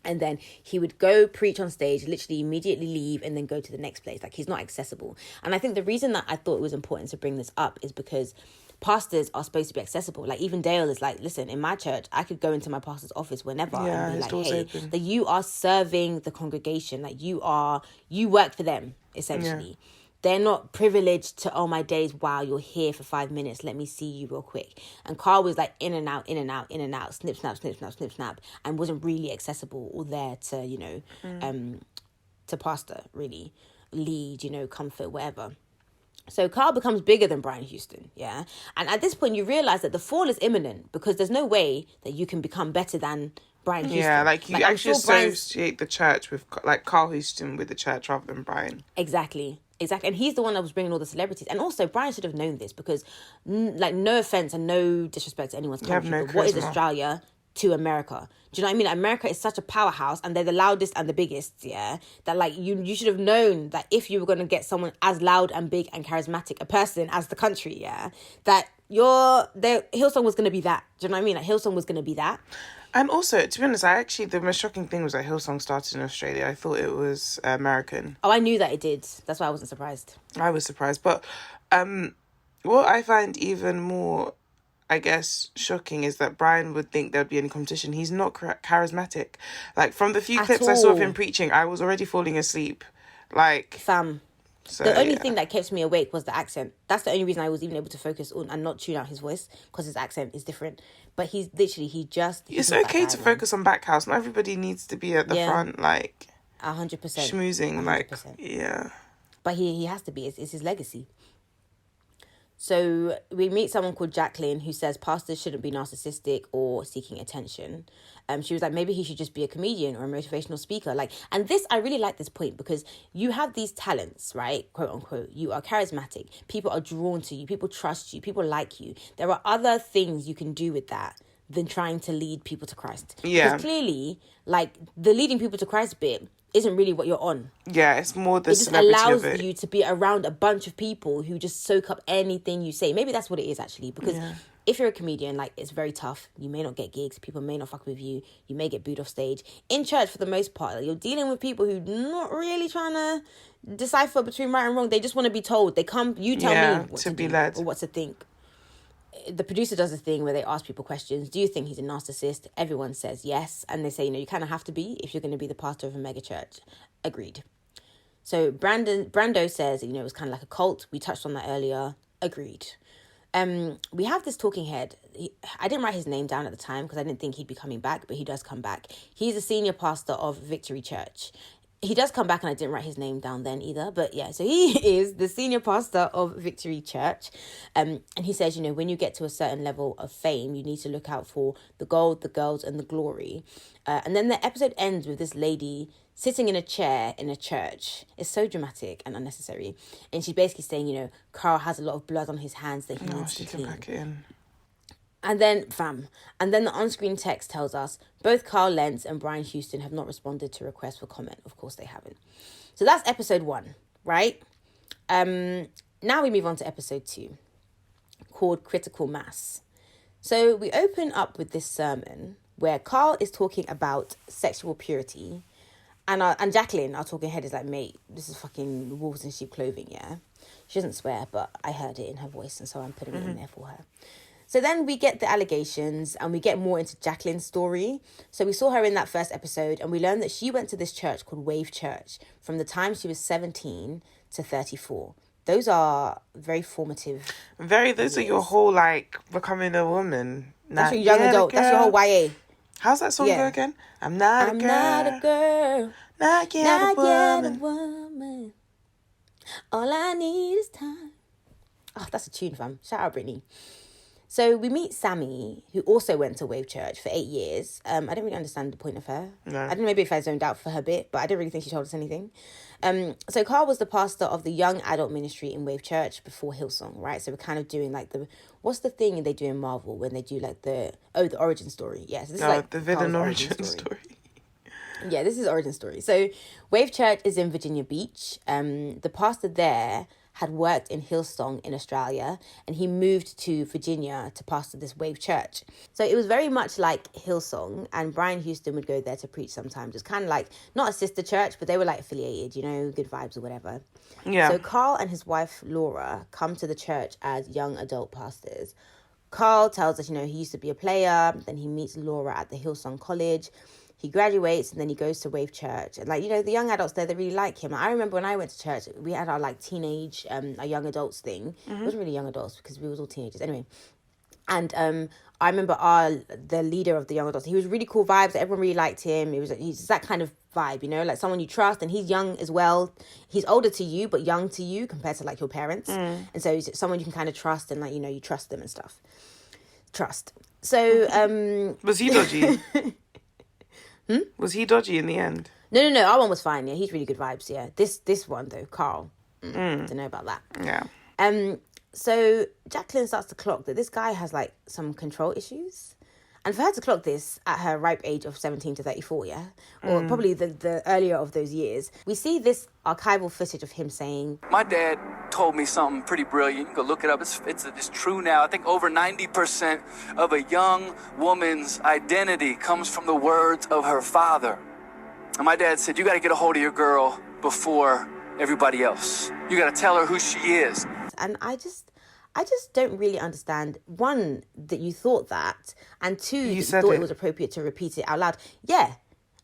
And then he would go preach on stage, literally immediately leave and then go to the next place. Like, he's not accessible. And I think the reason that I thought it was important to bring this up is because pastors are supposed to be accessible. Like, even Dale is like, listen, in my church, I could go into my pastor's office whenever and be like, hey, that you are serving the congregation. Like, you work for them, essentially. Yeah. They're not privileged to, oh my days, wow, you're here for 5 minutes, let me see you real quick. And Carl was like in and out, in and out, in and out, snip, snap, snip, snap, snip, snap, and wasn't really accessible or there to, you know, to pastor, really, lead, you know, comfort, whatever. So Carl becomes bigger than Brian Houston, yeah? And at this point, you realise that the fall is imminent because there's no way that you can become better than Brian Houston. Yeah, like you actually associate the church with, like, Carl Houston with the church rather than Brian. Exactly. Exactly. And he's the one that was bringing all the celebrities. And also, Brian should have known this because, like, no offense and no disrespect to anyone's country, no but what is charisma. Australia to America? Do you know what I mean? Like, America is such a powerhouse and they're the loudest and the biggest, yeah? That, like, you should have known that if you were going to get someone as loud and big and charismatic a person as the country, yeah? That Hillsong was going to be that. Do you know what I mean? Like, Hillsong was going to be that. And also, to be honest, the most shocking thing was that Hillsong started in Australia. I thought it was American. Oh, I knew that it did. That's why I wasn't surprised. I was surprised. But what I find even more, I guess, shocking is that Brian would think there'd be any competition. He's not charismatic. Like, from the few clips I saw of him preaching, I was already falling asleep. Like... Fam. So, the only thing that kept me awake was the accent. That's the only reason I was even able to focus on and not tune out his voice, because his accent is different. But he's literally, it's okay to focus on Backhouse. Not everybody needs to be at the front, like... 100%. Schmoozing, 100%. like, yeah. But he has to be. It's his legacy. So we meet someone called Jacqueline who says pastors shouldn't be narcissistic or seeking attention. She was like, maybe he should just be a comedian or a motivational speaker. Like, and this, I really like this point because you have these talents, right? Quote unquote. You are charismatic. People are drawn to you. People trust you. People like you. There are other things you can do with that than trying to lead people to Christ. Yeah. Because clearly, like, the leading people to Christ bit isn't really what you're on. Yeah, it's more the it just celebrity allows of it. you to be around a bunch of people who just soak up anything you say. Maybe that's what it is, actually, because if you're a comedian, like, it's very tough. You may not get gigs. People may not fuck with you. You may get booed off stage. In church, for the most part, like, you're dealing with people who not really trying to decipher between right and wrong. They just want to be told. They come, you tell me what to be do led. or what to think. The producer does a thing where they ask people questions. Do you think he's a narcissist? Everyone says yes. And they say, you kind of have to be if you're going to be the pastor of a megachurch. Agreed. So Brando says, it was kind of like a cult. We touched on that earlier. Agreed. We have this talking head. I didn't write his name down at the time because I didn't think he'd be coming back, but he does come back. He's a senior pastor of Victory Church. He does come back, and I didn't write his name down then either. But yeah, so he is the senior pastor of Victory Church. And he says, when you get to a certain level of fame, you need to look out for the gold, the girls, and the glory. And then the episode ends with this lady sitting in a chair in a church. It's so dramatic and unnecessary. And she's basically saying, Carl has a lot of blood on his hands that he needs to clean. Pack it in. And then the on-screen text tells us both Carl Lentz and Brian Houston have not responded to requests for comment. Of course they haven't. So that's episode 1, right? Now we move on to episode 2, called Critical Mass. So we open up with this sermon where Carl is talking about sexual purity, and Jacqueline, our talking head, is like, mate, this is fucking wolves in sheep clothing, yeah? She doesn't swear, but I heard it in her voice, and so I'm putting it in there for her. So then we get the allegations and we get more into Jacqueline's story. So we saw her in that first episode and we learned that she went to this church called Wave Church from the time she was 17 to 34. Those are very formative. Those are your whole, like, becoming a woman. That's your young adult. That's your whole YA. How's that song go again? I'm not a girl. Not yet a woman. All I need is time. Oh, that's a tune, fam. Shout out, Brittany. So we meet Sammy, who also went to Wave Church for 8 years. I didn't really understand the point of her. No. I don't know, maybe if I zoned out for her bit, but I didn't really think she told us anything. So Carl was the pastor of the young adult ministry in Wave Church before Hillsong, right? So we're kind of doing like what's the thing they do in Marvel when they do like the origin story? Yes, this is like the villain origin story. Yeah, this is origin story. So Wave Church is in Virginia Beach. The pastor there had worked in Hillsong in Australia, and he moved to Virginia to pastor this Wave Church. So it was very much like Hillsong, and Brian Houston would go there to preach sometimes. It's kind of like, not a sister church, but they were like affiliated, good vibes or whatever. Yeah. So Carl and his wife, Laura, come to the church as young adult pastors. Carl tells us, he used to be a player, then he meets Laura at the Hillsong College. He graduates and then he goes to Wave Church. And the young adults there, they really like him. I remember when I went to church, we had our teenage, our young adults thing. It wasn't really young adults because we was all teenagers. Anyway. And I remember the leader of the young adults, he was really cool vibes. Everyone really liked him. He's that kind of vibe, like someone you trust, and he's young as well. He's older to you, but young to you compared to your parents. And so he's someone you can kind of trust and you trust them and stuff. Trust. So, was he dodgy? Was he dodgy in the end? No. Our one was fine. Yeah, he's really good vibes. Yeah. This one though, Carl. Don't know about that. Yeah. So Jacqueline starts to clock that this guy has like some control issues. And for her to clock this at her ripe age of 17 to 34, yeah, or probably the earlier of those years, we see this archival footage of him saying, "My dad told me something pretty brilliant. You can go look it up. It's true now. I think over 90% of a young woman's identity comes from the words of her father. And my dad said, you got to get a hold of your girl before everybody else. You got to tell her who she is." And I just don't really understand, one, that you thought that, and two, that you thought it was appropriate to repeat it out loud. Yeah.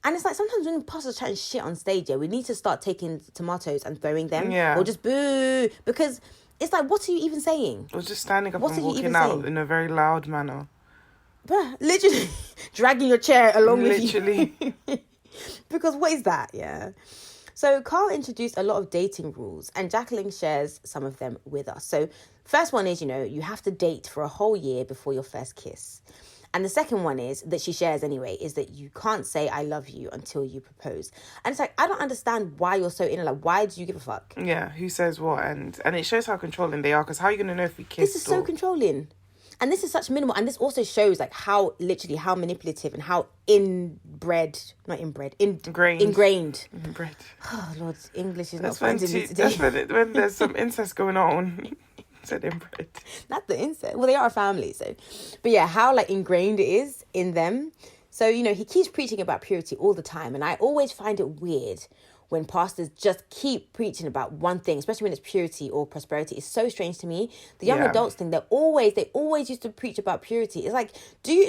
And it's like, sometimes when pastors chatting shit on stage, yeah, we need to start taking tomatoes and throwing them. Yeah. Or just boo. Because it's like, what are you even saying? Or just standing up and walking out in a very loud manner. Bruh, literally dragging your chair along with you. Literally. Because what is that? Yeah. So Carl introduced a lot of dating rules, and Jacqueline shares some of them with us. So first one is, you have to date for a whole year before your first kiss. And the second one is, that she shares anyway, is that you can't say I love you until you propose. And it's like, I don't understand why you're so in it. Like, why do you give a fuck? Yeah, who says what? And it shows how controlling they are, because how are you going to know if we kissed? This is so controlling. And this is such minimal. And this also shows like how manipulative and how ingrained. Inbred. Oh, Lord, English is That's not finding me today. That's when there's some incest going on. Said inbred. Not the incest. Well, they are a family, so. But yeah, how like ingrained it is in them. So, he keeps preaching about purity all the time. And I always find it weird when pastors just keep preaching about one thing, especially when it's purity or prosperity. It's so strange to me. The young adults thing, they always used to preach about purity. It's like,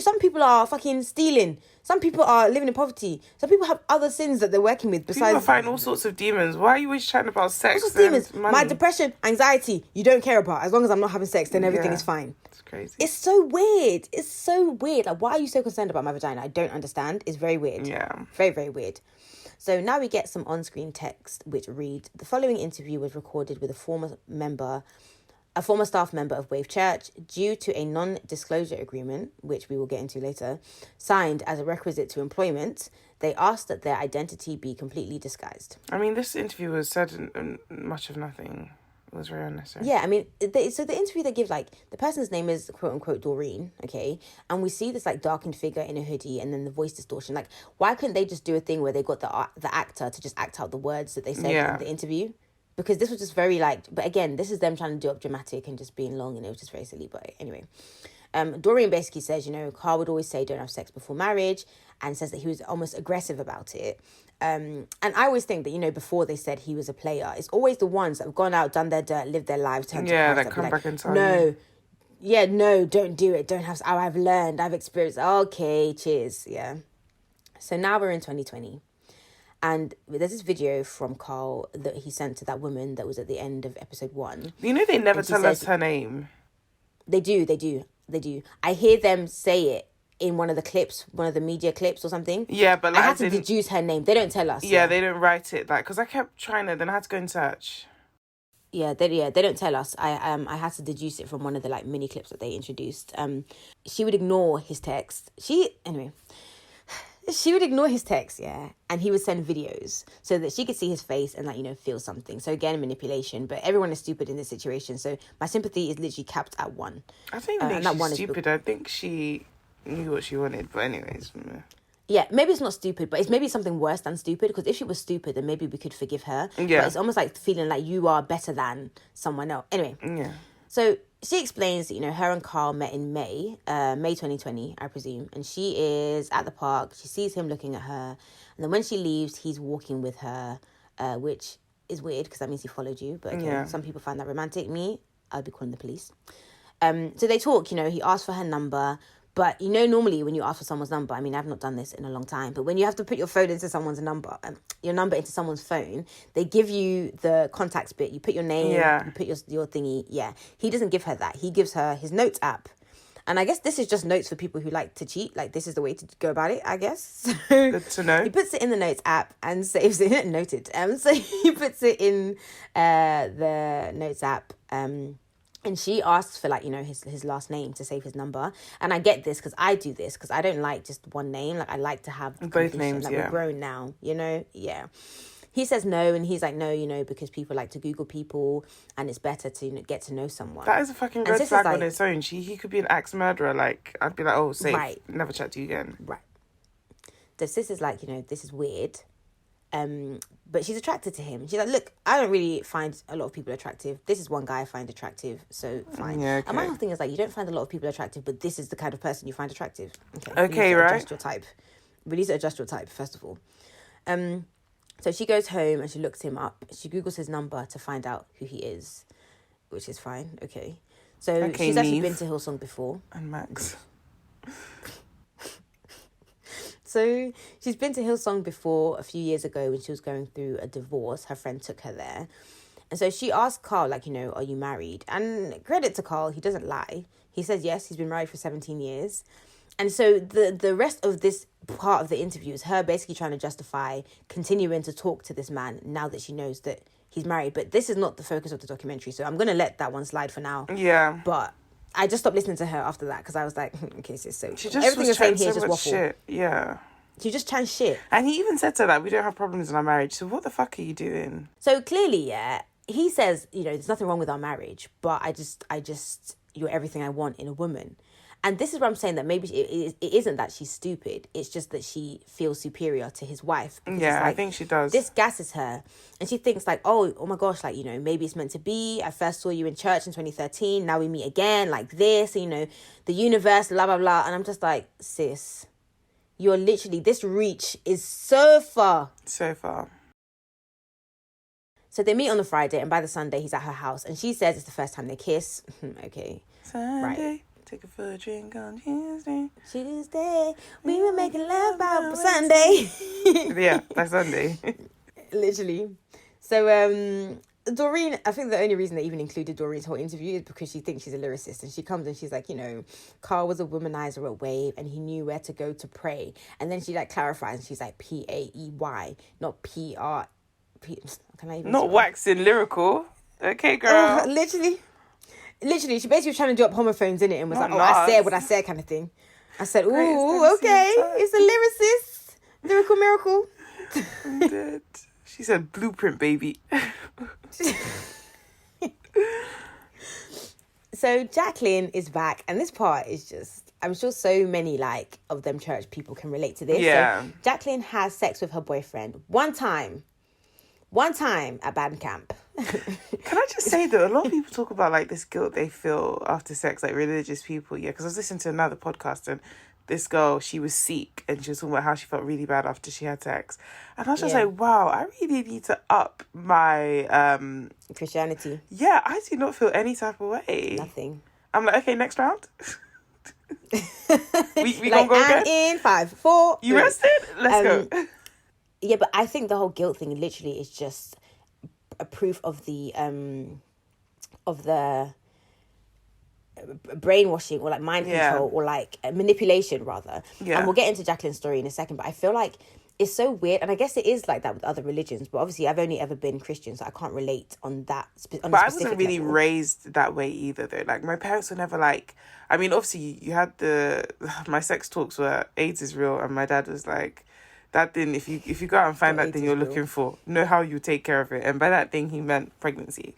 some people are fucking stealing. Some people are living in poverty. Some people have other sins that they're working with besides... People find all sorts of demons. Why are you always chatting about sex and demons? Money? My depression, anxiety, you don't care about. As long as I'm not having sex, then everything is fine. It's crazy. It's so weird. It's so weird. Like, why are you so concerned about my vagina? I don't understand. It's very weird. Yeah. Very, very weird. So now we get some on-screen text which reads, the following interview was recorded with a former staff member of Wave Church due to a non-disclosure agreement, which we will get into later, signed as a requisite to employment. They asked that their identity be completely disguised. I mean, this interview was said in much of nothing. It was very unnecessary. Yeah, I mean, so the interview they give, like, the person's name is quote-unquote Doreen, okay? And we see this, like, darkened figure in a hoodie and then the voice distortion. Like, why couldn't they just do a thing where they got the actor to just act out the words that they said in the interview? Because this was just very, like... But again, this is them trying to do up dramatic and just being long, and it was just very silly. But anyway, Doreen basically says, Carl would always say don't have sex before marriage, and says that he was almost aggressive about it. And I always think that, before they said he was a player, it's always the ones that have gone out, done their dirt, lived their lives, turned to Christ, that come back and tell you. No, don't do it. Don't have... I've learned, I've experienced. Okay, cheers, yeah. So now we're in 2020. And there's this video from Carl that he sent to that woman that was at the end of episode 1. They never tell us her name. They do. I hear them say it in one of the clips, one of the media clips or something. Yeah, but... I had to deduce her name. They don't tell us. Yeah, they don't write it. Because I kept trying to... Then I had to go and search. They don't tell us. I had to deduce it from one of the, like, mini clips that they introduced. She would ignore his text. She would ignore his text, yeah, and he would send videos so that she could see his face and, like, feel something. So, again, manipulation, but everyone is stupid in this situation. So, my sympathy is literally capped at 1. I think she's stupid. I think she knew what she wanted, but anyways. Yeah, maybe it's not stupid, but it's maybe something worse than stupid, because if she was stupid, then maybe we could forgive her. Yeah. But it's almost like feeling like you are better than someone else. Anyway. Yeah. So she explains that, her and Carl met in May 2020, I presume. And she is at the park. She sees him looking at her. And then when she leaves, he's walking with her, which is weird because that means he followed you. But okay, some people find that romantic. Me, I'd be calling the police. So they talk, he asked for her number. But, normally when you ask for someone's number, I mean, I've not done this in a long time, but when you have to put your phone into someone's number, your number into someone's phone, they give you the contacts bit. You put your name, you put your thingy. Yeah. He doesn't give her that. He gives her his notes app. And I guess this is just notes for people who like to cheat. Like, this is the way to go about it, I guess. So good to know. He puts it in the notes app and saves it. Noted. So he puts it in the notes app. And she asks for, like, his last name to save his number. And I get this because I do this because I don't like just one name. Like, I like to have both names, like, we're grown now, Yeah. he says no, and he's like, no, you know, because people like to Google people, and it's better to get to know someone. That is a fucking And red sis is flag like, on its own. He could be an axe murderer. Like, I'd be like, oh, safe. Right. Never chat to you again. Right. The sis is like, you know, this is weird. But she's attracted to him. She's like, look, I don't really find a lot of people attractive. This is one guy I find attractive, so fine. Yeah, okay. And my whole thing is like, you don't find a lot of people attractive, but this is the kind of person you find attractive. Okay, you need to right. adjust your type. We need to adjust your type, first of all. So she goes home and she looks him up. She Googles his number to find out who he is, which is fine. Okay. So Okay, she's actually Neve. been to Hillsong before. And Max. So she's been to Hillsong before a few years ago when she was going through a divorce. Her friend took her there. And so she asked Carl, like, you know, are you married? And credit to Carl, he doesn't lie. He says, yes, he's been married for 17 years. And so the rest of this part of the interview is her basically trying to justify continuing to talk to this man now that she knows that he's married. But this is not the focus of the documentary. So I'm going to let that one slide for now. Yeah. But I just stopped listening to her after that because I was like, okay, sis, so She just everything was you're saying chatting here is so just much waffle. shit. Yeah. She just chatting shit. And he even said to her that we don't have problems in our marriage. So what the fuck are you doing? So clearly, yeah, he says, you know, there's nothing wrong with our marriage, but I just, you're everything I want in a woman. And this is where I'm saying that maybe it isn't that she's stupid. It's just that she feels superior to his wife. Because Yeah, it's like, I think she does. This gasses her. And she thinks like, oh my gosh, like, you know, maybe it's meant to be. I first saw you in church in 2013. Now we meet again like this, you know, the universe, blah, blah, blah. And I'm just like, sis, you're literally, this reach is so far. So far. So they meet on the Friday, and by the Sunday, he's at her house. And she says it's the first time they kiss. Okay. Sunday, Right. take her for a drink on Tuesday. Tuesday, we were making love by Sunday. Yeah, that's Sunday. Literally. So Doreen, I think the only reason they even included Doreen's whole interview is because she thinks she's a lyricist, and she comes and she's like, you know, Carl was a womanizer at Wave and he knew where to go to pray. And then she like clarifies and she's like Paey, not PR. Can I even Not spell? waxing lyrical. Okay, girl. Literally, she basically was trying to do up homophones in it and was Not like, oh, I nuts. said what I said kind of thing. I said, Greatest ooh, MC okay, in time. it's a lyricist. Lyrical miracle. I'm dead. She said blueprint, baby. So Jacqueline is back, and this part is just, I'm sure so many like of them church people can relate to this. Yeah. So Jacqueline has sex with her boyfriend one time at band camp. Can I just say though, a lot of people talk about like this guilt they feel after sex, like religious people. Yeah, because I was listening to another podcast and this girl, she was Sikh and she was talking about how she felt really bad after she had sex. And I was just Yeah. like, wow, I really need to up my Christianity, yeah, I do not feel any type of way. nothing. I'm like, okay, next round. we Like, gonna go and again? in 5, 4, You 3. rested? Let's go. Yeah, but I think the whole guilt thing literally is just a proof of the brainwashing or like mind Yeah. control or like manipulation rather. Yeah. And we'll get into Jacqueline's story in a second, but I feel like it's so weird, and I guess it is like that with other religions, but obviously I've only ever been Christian, so I can't relate on that on But a I specific wasn't really level. raised that way either, though. Like, my parents were never like... I mean, obviously, you had my sex talks were AIDS is real, and my dad was like, that thing, if you go out and find What that thing AIDS you're is real? looking for, know how you take care of it. And by that thing, he meant pregnancy.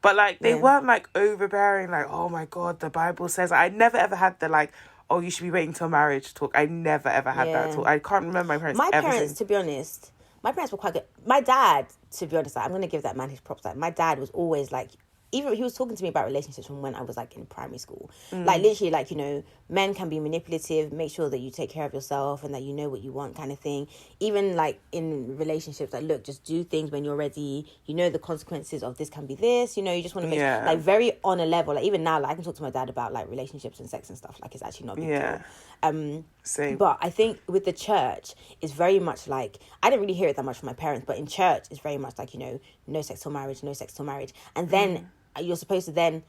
But, like, they Yeah. weren't, like, overbearing, like, oh, my God, the Bible says... I never, ever had the, like, oh, you should be waiting till marriage talk. I never, ever had that Yeah. talk. I can't remember my parents My ever parents, saying... to be honest, my parents were quite good. My dad, to be honest, like, I'm going to give that man his props. Like, my dad was always like, even he was talking to me about relationships from when I was like in primary school. Like, literally, like, you know, men can be manipulative, make sure that you take care of yourself and that you know what you want kind of thing. Even like in relationships, like, look, just do things when you're ready. You know, the consequences of this can be this, you know, you just want to make Yeah. like very on a level. Like, even now, like, I can talk to my dad about like relationships and sex and stuff. Like, it's actually not a big Yeah. deal. Same. But I think with the church, it's very much like, I didn't really hear it that much from my parents, but in church, it's very much like, you know, no sex till marriage, no sex till marriage. And then you're supposed to then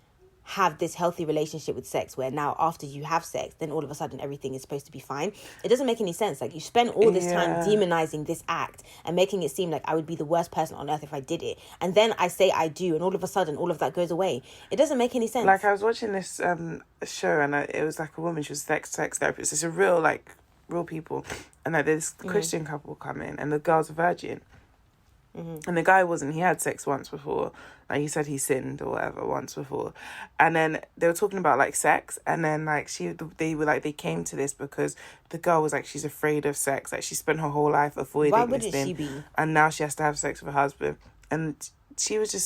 have this healthy relationship with sex where now after you have sex, then all of a sudden everything is supposed to be fine. It doesn't make any sense. Like, you spend all this time Yeah. demonizing this act and making it seem like I would be the worst person on earth if I did it. And then I say I do, and all of a sudden all of that goes away. It doesn't make any sense. Like, I was watching this show and it was like a woman, she was sex therapist. It's a real people. And like this Christian couple come in and the girl's a virgin. And the guy wasn't. He had sex once before. Like, he said he sinned or whatever once before. And then they were talking about, like, sex. And then, like, they came to this because the girl was like, she's afraid of sex. Like, she spent her whole life avoiding Why this wouldn't thing. she be? And now she has to have sex with her husband. And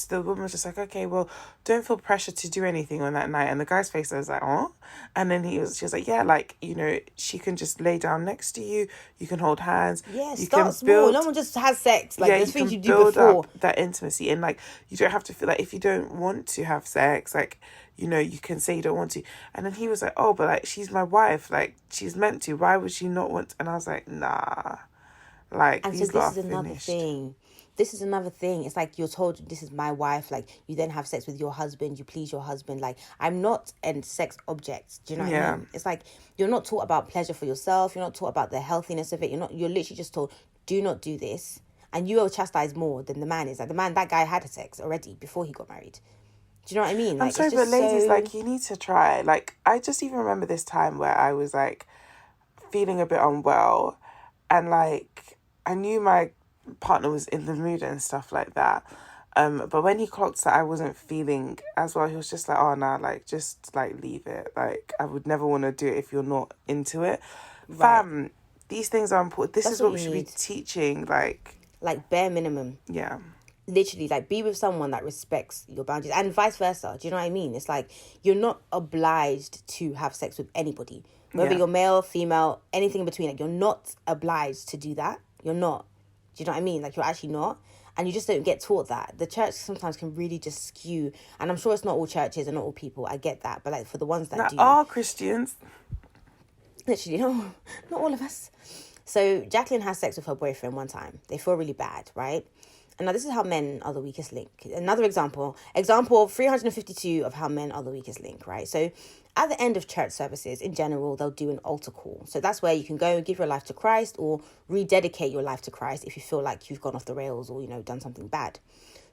the woman was just like, okay, well, don't feel pressure to do anything on that night. And the guy's face was like, oh. And then she was like, yeah, like, you know, she can just lay down next to you. You can hold hands. Yeah, you start can small. No one just has sex. Like, there's things you do build before. up that intimacy. And, like, you don't have to feel like, if you don't want to have sex, like, you know, you can say you don't want to. And then he was like, oh, but, like, she's my wife. Like, she's meant to. Why would she not want to? And I was like, nah. Like, And these so lot this is are another finished. thing. This is another thing. It's like you're told, this is my wife. Like, you then have sex with your husband. You please your husband. Like, I'm not a sex object. Do you know what I mean? It's like, you're not taught about pleasure for yourself. You're not taught about the healthiness of it. You're literally just told, do not do this. And you are chastised more than the man is. Like, that guy had sex already before he got married. Do you know what I mean? Like, I'm sorry, it's but just ladies, like, you need to try. Like, I just even remember this time where I was, like, feeling a bit unwell. And, like, I knew my partner was in the mood and stuff like that. But when he clocked that I wasn't feeling as well, he was just like, oh, nah, like, just, like, leave it. Like, I would never want to do it if you're not into it. Right. Fam, these things are important. This is what we should be teaching, like bare minimum. Yeah. Literally, like, be with someone that respects your boundaries and vice versa. Do you know what I mean? It's like, you're not obliged to have sex with anybody. Whether you're male, female, anything in between. Like, you're not obliged to do that. You're not. Do you know what I mean? Like, you're actually not. And you just don't get taught that. The church sometimes can really just skew. And I'm sure it's not all churches and not all people. I get that. But, like, for the ones that do. Are Christians. Literally, no, not all of us. So Jacqueline has sex with her boyfriend one time. They feel really bad, right? And now this is how men are the weakest link. Another example 352 of how men are the weakest link, right? So at the end of church services, in general, they'll do an altar call. So that's where you can go and give your life to Christ or rededicate your life to Christ if you feel like you've gone off the rails or, you know, done something bad.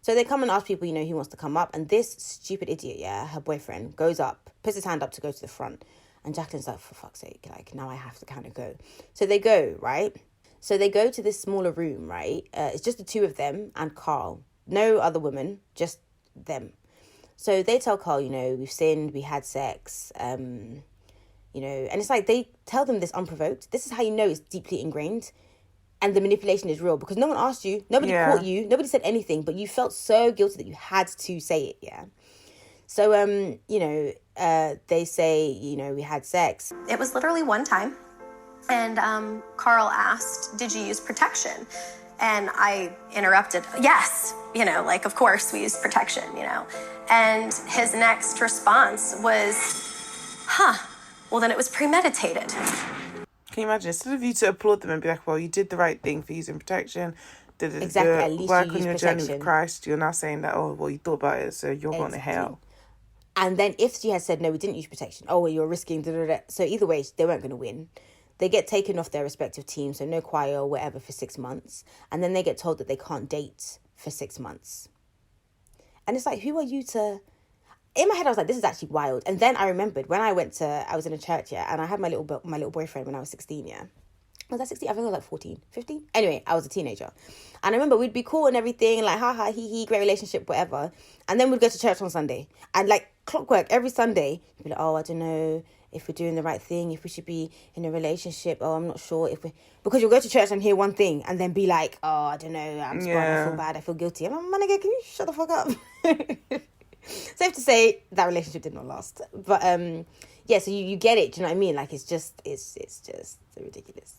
So they come and ask people, you know, who wants to come up. And this stupid idiot, her boyfriend, goes up, puts his hand up to go to the front. And Jacqueline's like, for fuck's sake, like, now I have to kind of go. So they go, right? So they go to this smaller room, right? It's just the two of them and Carl. No other woman, just them. So they tell Carl, you know, we've sinned, we had sex, you know. And it's like they tell them this unprovoked. This is how you know it's deeply ingrained. And the manipulation is real because no one asked you. Nobody caught you. Nobody said anything. But you felt so guilty that you had to say it, yeah? So, you know, they say, you know, we had sex. It was literally one time. And Carl asked, did you use protection? And I interrupted, yes, you know, like, of course we use protection, you know. And his next response was, well, then it was premeditated. Can you imagine? Instead of you to applaud them and be like, well, you did the right thing for using protection, exactly, at least work you on use your protection. journey with Christ, you're now saying that, oh, well, you thought about it, so you're going to hell. And then if she had said, no, we didn't use protection, oh, well, you're risking, so either way, they weren't going to win. They get taken off their respective teams, so no choir or whatever for 6 months. And then they get told that they can't date for 6 months. And it's like, who are you to... In my head, I was like, this is actually wild. And then I remembered when I was in a church, and I had my little boyfriend when I was 16, Was I 16? I think I was like 14, 15. Anyway, I was a teenager. And I remember we'd be cool and everything, like, ha, he, great relationship, whatever. And then we'd go to church on Sunday. And like clockwork, every Sunday, you'd be like, oh, I don't know if we're doing the right thing, if we should be in a relationship. Oh, I'm not sure if we... Because you'll go to church and hear one thing and then be like, oh, I don't know, I feel bad, I feel guilty. And I'm like, can you shut the fuck up? Safe to say, that relationship did not last. But, so you get it, do you know what I mean? Like, it's just ridiculous.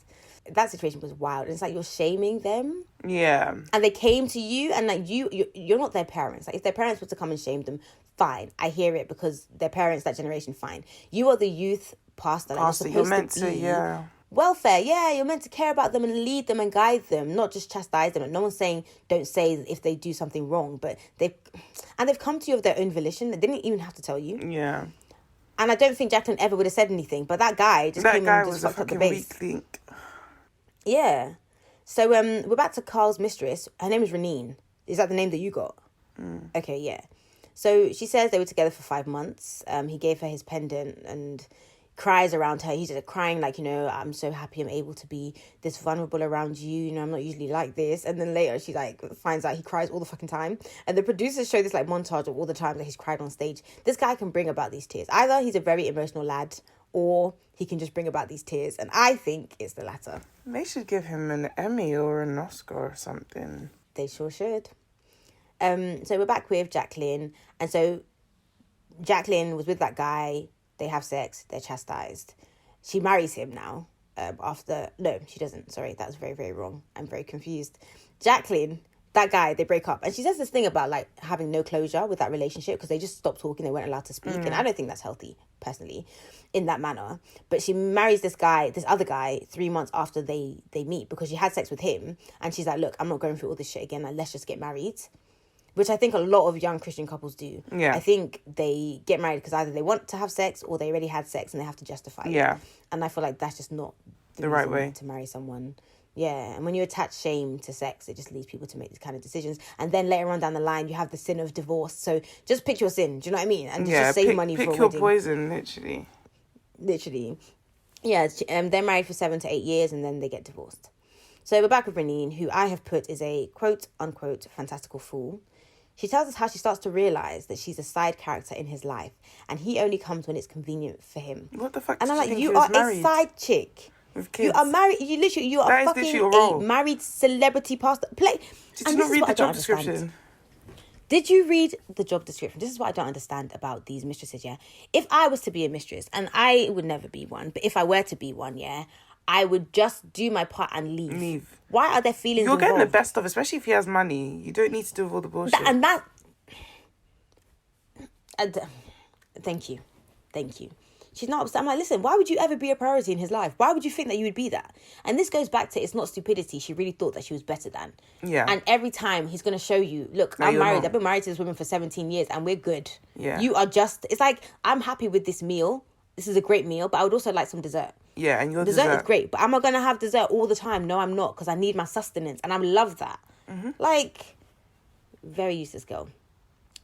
That situation was wild. And it's like you're shaming them. Yeah. And they came to you and like you're not their parents. Like if their parents were to come and shame them, fine. I hear it because their parents, that generation, fine. You are the youth pastor. Like you're meant to, welfare, you're meant to care about them and lead them and guide them, not just chastise them. And no one's saying don't say if they do something wrong, but they've come to you of their own volition. They didn't even have to tell you. Yeah. And I don't think Jacqueline ever would have said anything, but that guy just came and just fucked up the base. Weak link. Yeah. So we're back to Carl's mistress. Her name is Renine. Is that the name that you got? Mm. Okay, yeah. So she says they were together for 5 months. He gave her his pendant and, cries around her. He's just crying like, I'm so happy I'm able to be this vulnerable around you. I'm not usually like this. And then later she like finds out he cries all the fucking time. And the producers show this like montage of all the times that he's cried on stage. This guy can bring about these tears. Either he's a very emotional lad or he can just bring about these tears. And I think it's the latter. They should give him an Emmy or an Oscar or something. They sure should. So we're back with Jacqueline. And so Jacqueline was with that guy. They have sex. They're chastised. She marries him now. No, she doesn't. Sorry, that was very, very wrong. I'm very confused. Jacqueline, that guy, they break up. And she says this thing about like having no closure with that relationship because they just stopped talking. They weren't allowed to speak. And I don't think that's healthy, personally, in that manner. But she marries this other guy 3 months after they meet because she had sex with him. And she's like, look, I'm not going through all this shit again. Like, let's just get married. Which I think a lot of young Christian couples do. Yeah. I think they get married because either they want to have sex or they already had sex and they have to justify it. Yeah. And I feel like that's just not the right way to marry someone. Yeah. And when you attach shame to sex, it just leads people to make these kind of decisions. And then later on down the line, you have the sin of divorce. So just pick your sin. Do you know what I mean? And just save money for a wedding. Pick your poison, literally. Yeah. They're married for 7 to 8 years and then they get divorced. So we're back with Reneen, who I have put is a quote unquote fantastical fool. She tells us how she starts to realise that she's a side character in his life and he only comes when it's convenient for him. What the fuck? And I'm like, you are a side chick. With kids. You are married. You are a fucking a married celebrity pastor. Did you not read the job description? Did you read the job description? This is what I don't understand about these mistresses, yeah? If I was to be a mistress, and I would never be one, but if I were to be one, yeah, I would just do my part and leave. Why are there feelings You're involved? getting the best of, especially if he has money. You don't need to do all the bullshit. Thank you. She's not upset. I'm like, listen, why would you ever be a priority in his life? Why would you think that you would be that? And this goes back to, it's not stupidity. She really thought that she was better than. Yeah. And every time he's going to show you, look, I'm married. Not. I've been married to this woman for 17 years and we're good. Yeah. You are just, it's like, I'm happy with this meal. This is a great meal, but I would also like some dessert. Yeah, and your dessert is great, but am I going to have dessert all the time? No, I'm not, because I need my sustenance, and I love that. Mm-hmm. Like, very useless girl.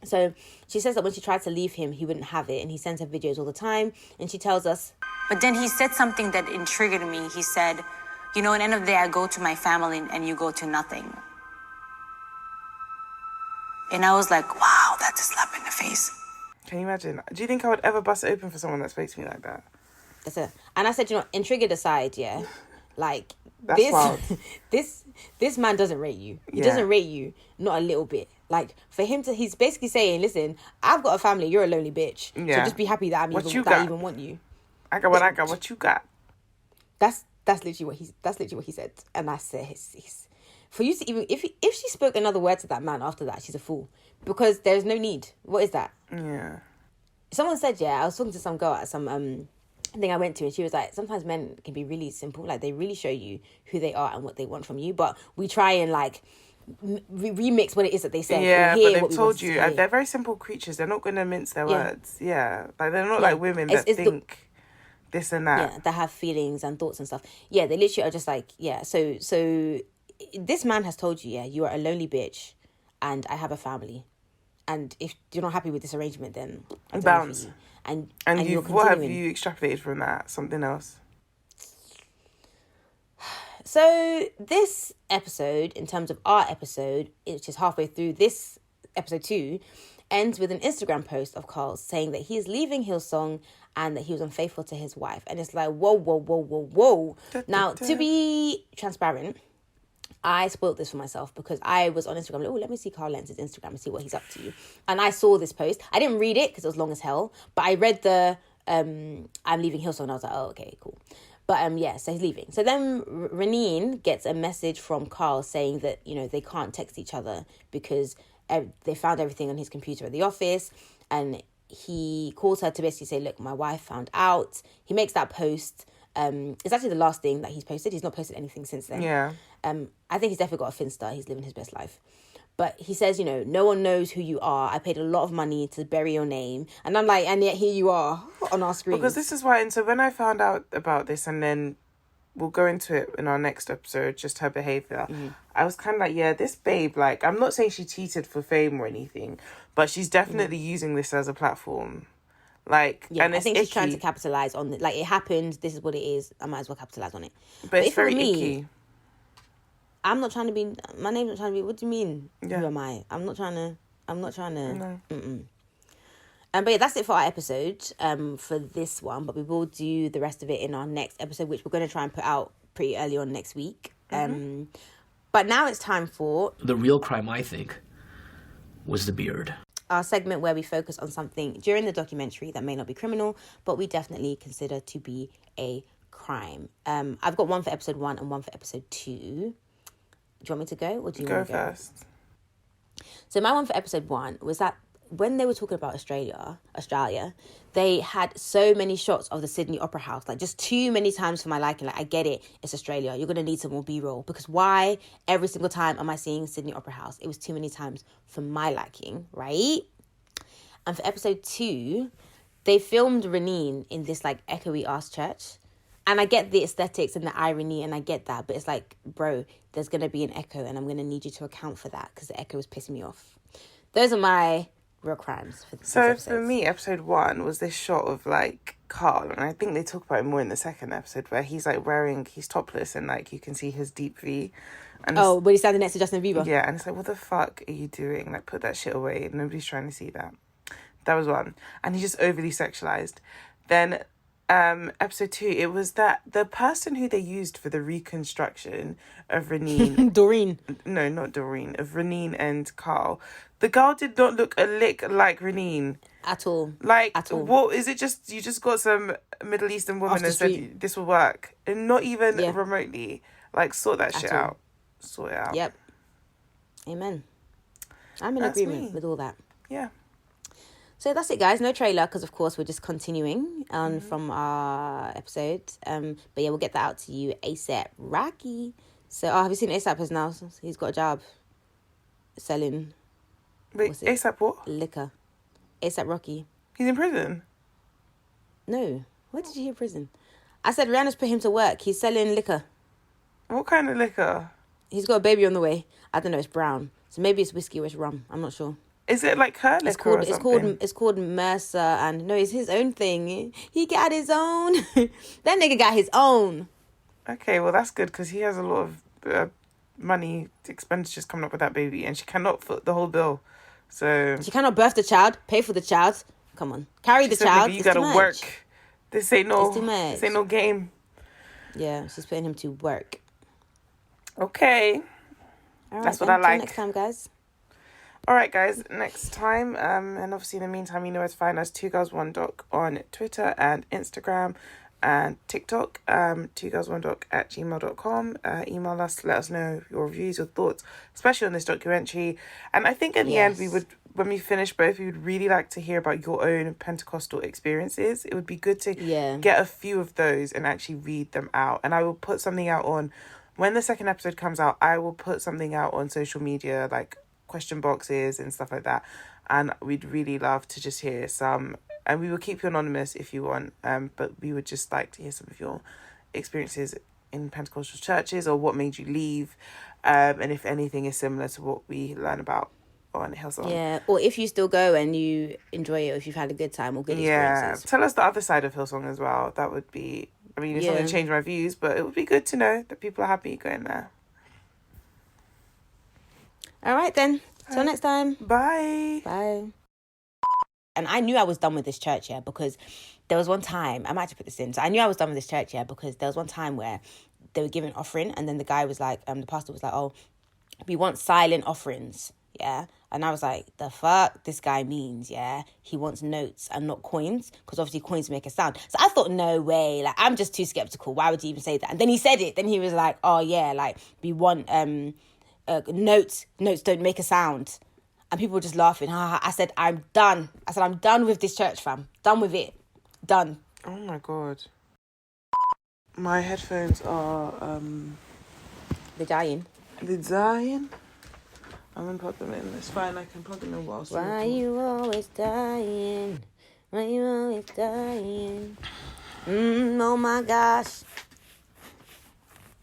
So she says that when she tried to leave him, he wouldn't have it, and he sends her videos all the time, and she tells us... But then he said something that intrigued me. He said, at the end of the day, I go to my family, and you go to nothing. And I was like, wow, that's a slap in the face. Can you imagine? Do you think I would ever bust it open for someone that spoke to me like that? That's it. And I said, intrigued aside, yeah, like this man doesn't rate you. He doesn't rate you, not a little bit. Like for him to, he's basically saying, listen, I've got a family. You're a lonely bitch. Yeah. So just be happy that I even want you. I got what I got. What you got? That's literally what he said. And I said, he's for you to even if she spoke another word to that man after that, she's a fool because there's no need. What is that? Yeah. Someone said, I was talking to some girl at some thing I went to, and she was like, sometimes men can be really simple, like they really show you who they are and what they want from you, but we try and like remix what it is that they say. Yeah, but they've told you they're very simple creatures. They're not going to mince their words. Yeah, like they're not like women that think this and that. Yeah, that have feelings and thoughts and stuff. Yeah, they literally are just like, so this man has told you, you are a lonely bitch and I have a family, and if you're not happy with this arrangement, then I don't know for you. And what have you extrapolated from that? Something else? So this episode, in terms of our episode, which is halfway through this episode 2, ends with an Instagram post of Carl saying that he is leaving Hillsong and that he was unfaithful to his wife. And it's like, whoa. Now, to be transparent, I spoiled this for myself because I was on Instagram, like, let me see Carl Lenz's Instagram and see what he's up to. And I saw this post. I didn't read it because it was long as hell, but I read the I'm leaving Hillsong and I was like, oh, okay, cool. But so he's leaving. So then Reneen gets a message from Carl saying that, they can't text each other because they found everything on his computer at the office, and he calls her to basically say, look, my wife found out. He makes that post. It's actually the last thing that he's posted. He's not posted anything since then. Yeah. I think he's definitely got a Finsta. He's living his best life. But he says, no one knows who you are. I paid a lot of money to bury your name. And I'm like, and yet here you are on our screen. Because this is why, and so when I found out about this, and then we'll go into it in our next episode, just her behaviour, I was kind of like, this babe, like, I'm not saying she cheated for fame or anything, but she's definitely using this as a platform. Like, Yeah, and I it's think she's trying to icky. capitalize on it. Like, it happened. This is what it is. I might as well capitalize on it. But it's if it were very me, icky. I'm not trying to be. My name's not trying to be. What do you mean? Yeah. Who am I? I'm not trying to. No. But yeah, that's it for our episode. For this one, but we will do the rest of it in our next episode, which we're going to try and put out pretty early on next week. But now it's time for The real crime, I think, was the beard. our segment where we focus on something during the documentary that may not be criminal, but we definitely consider to be a crime. I've got one for episode 1 and one for episode 2. Do you want me to go, or do you want to go first? So my one for episode 1 was that when they were talking about Australia, they had so many shots of the Sydney Opera House, like just too many times for my liking. Like, I get it, it's Australia. You're going to need some more B-roll, because why every single time am I seeing Sydney Opera House? It was too many times for my liking, right? And for episode 2, they filmed Reneen in this like echoey ass church. And I get the aesthetics and the irony, and I get that, but it's like, bro, there's going to be an echo, and I'm going to need you to account for that, because the echo is pissing me off. Those are my real crimes for this episode. For me, episode 1 was this shot of like Carl, and I think they talk about it more in the second episode, where he's like he's topless, and like you can see his deep V. And but he's standing next to Justin Bieber. yeah, and it's like, what the fuck are you doing? Like, put that shit away. Nobody's trying to see that. That was one, and he's just overly sexualized. Then episode 2, it was that the person who they used for the reconstruction of Reneen Doreen. No, not Doreen, of Reneen and Carl, the girl did not look a lick like Reneen At all. like At all. what is it? Just you just got some Middle Eastern woman Off the and said street. this will work, and not even Yeah. remotely. Like, sort that shit all. out. Sort it out. Yep. Amen. I'm in That's agreement me. with all that. Yeah. So that's it, guys. No trailer, because of course we're just continuing on from our episode. But yeah, we'll get that out to you ASAP. Rocky. So, have you seen ASAP has now? He's got a job selling Wait, What's it? ASAP what? liquor. ASAP Rocky. He's in prison. No. Where did you hear prison? I said Rihanna's put him to work. He's selling liquor. What kind of liquor? He's got a baby on the way. I don't know. It's brown. So maybe it's whiskey or it's rum. I'm not sure. Is it like her liquor or something? It's called Mercer, and no, it's his own thing. He got his own. That nigga got his own. Okay, well that's good, because he has a lot of money expenditures coming up with that baby, and she cannot foot the whole bill. So She cannot birth the child, pay for the child. Come on, carry the so child. nigga, you It's gotta too much. work. This ain't It's too much. no game. Yeah, she's putting him to work. Okay. All right, That's what then. I Till like. next time, guys. All right, guys. Next time, and obviously in the meantime, you know where to find us. 2girls1doc on Twitter and Instagram and TikTok. 2girls1doc@gmail.com. Email us. Let us know your reviews, your thoughts, especially on this documentary. And I think at the end, when we finish both, we would really like to hear about your own Pentecostal experiences. It would be good to get a few of those and actually read them out. And I will put something out on when the second episode comes out. I will put something out on social media, like question boxes and stuff like that, and we'd really love to just hear some, and we will keep you anonymous if you want, but we would just like to hear some of your experiences in Pentecostal churches, or what made you leave, and if anything is similar to what we learn about on Hillsong. Yeah, or if you still go and you enjoy it, or if you've had a good time or good experiences. Tell us the other side of Hillsong as well. That would be, I mean, it's not going to change my views, but it would be good to know that people are happy going there. All right, then. Till next time. Bye. Bye. And I knew I was done with this church, because there was one time, I might have to put this in. So I knew I was done with this church, because there was one time where they were giving offering, and then the guy was like, the pastor was like, oh, we want silent offerings, yeah? And I was like, the fuck this guy means, yeah? He wants notes and not coins, because obviously coins make a sound. So I thought, no way, like, I'm just too skeptical. Why would he even say that? And then he said it. Then he was like, oh, yeah, like, we want notes don't make a sound. And people were just laughing. I said, I'm done. I'm done with this church, fam. Done with it. Done. Oh my god. My headphones are They're dying. they're dying. I'm gonna plug them in. It's fine, I can plug them in whilst Why you always dying? Why you always dying? Oh my gosh.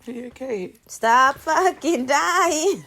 Are you okay? Stop fucking dying.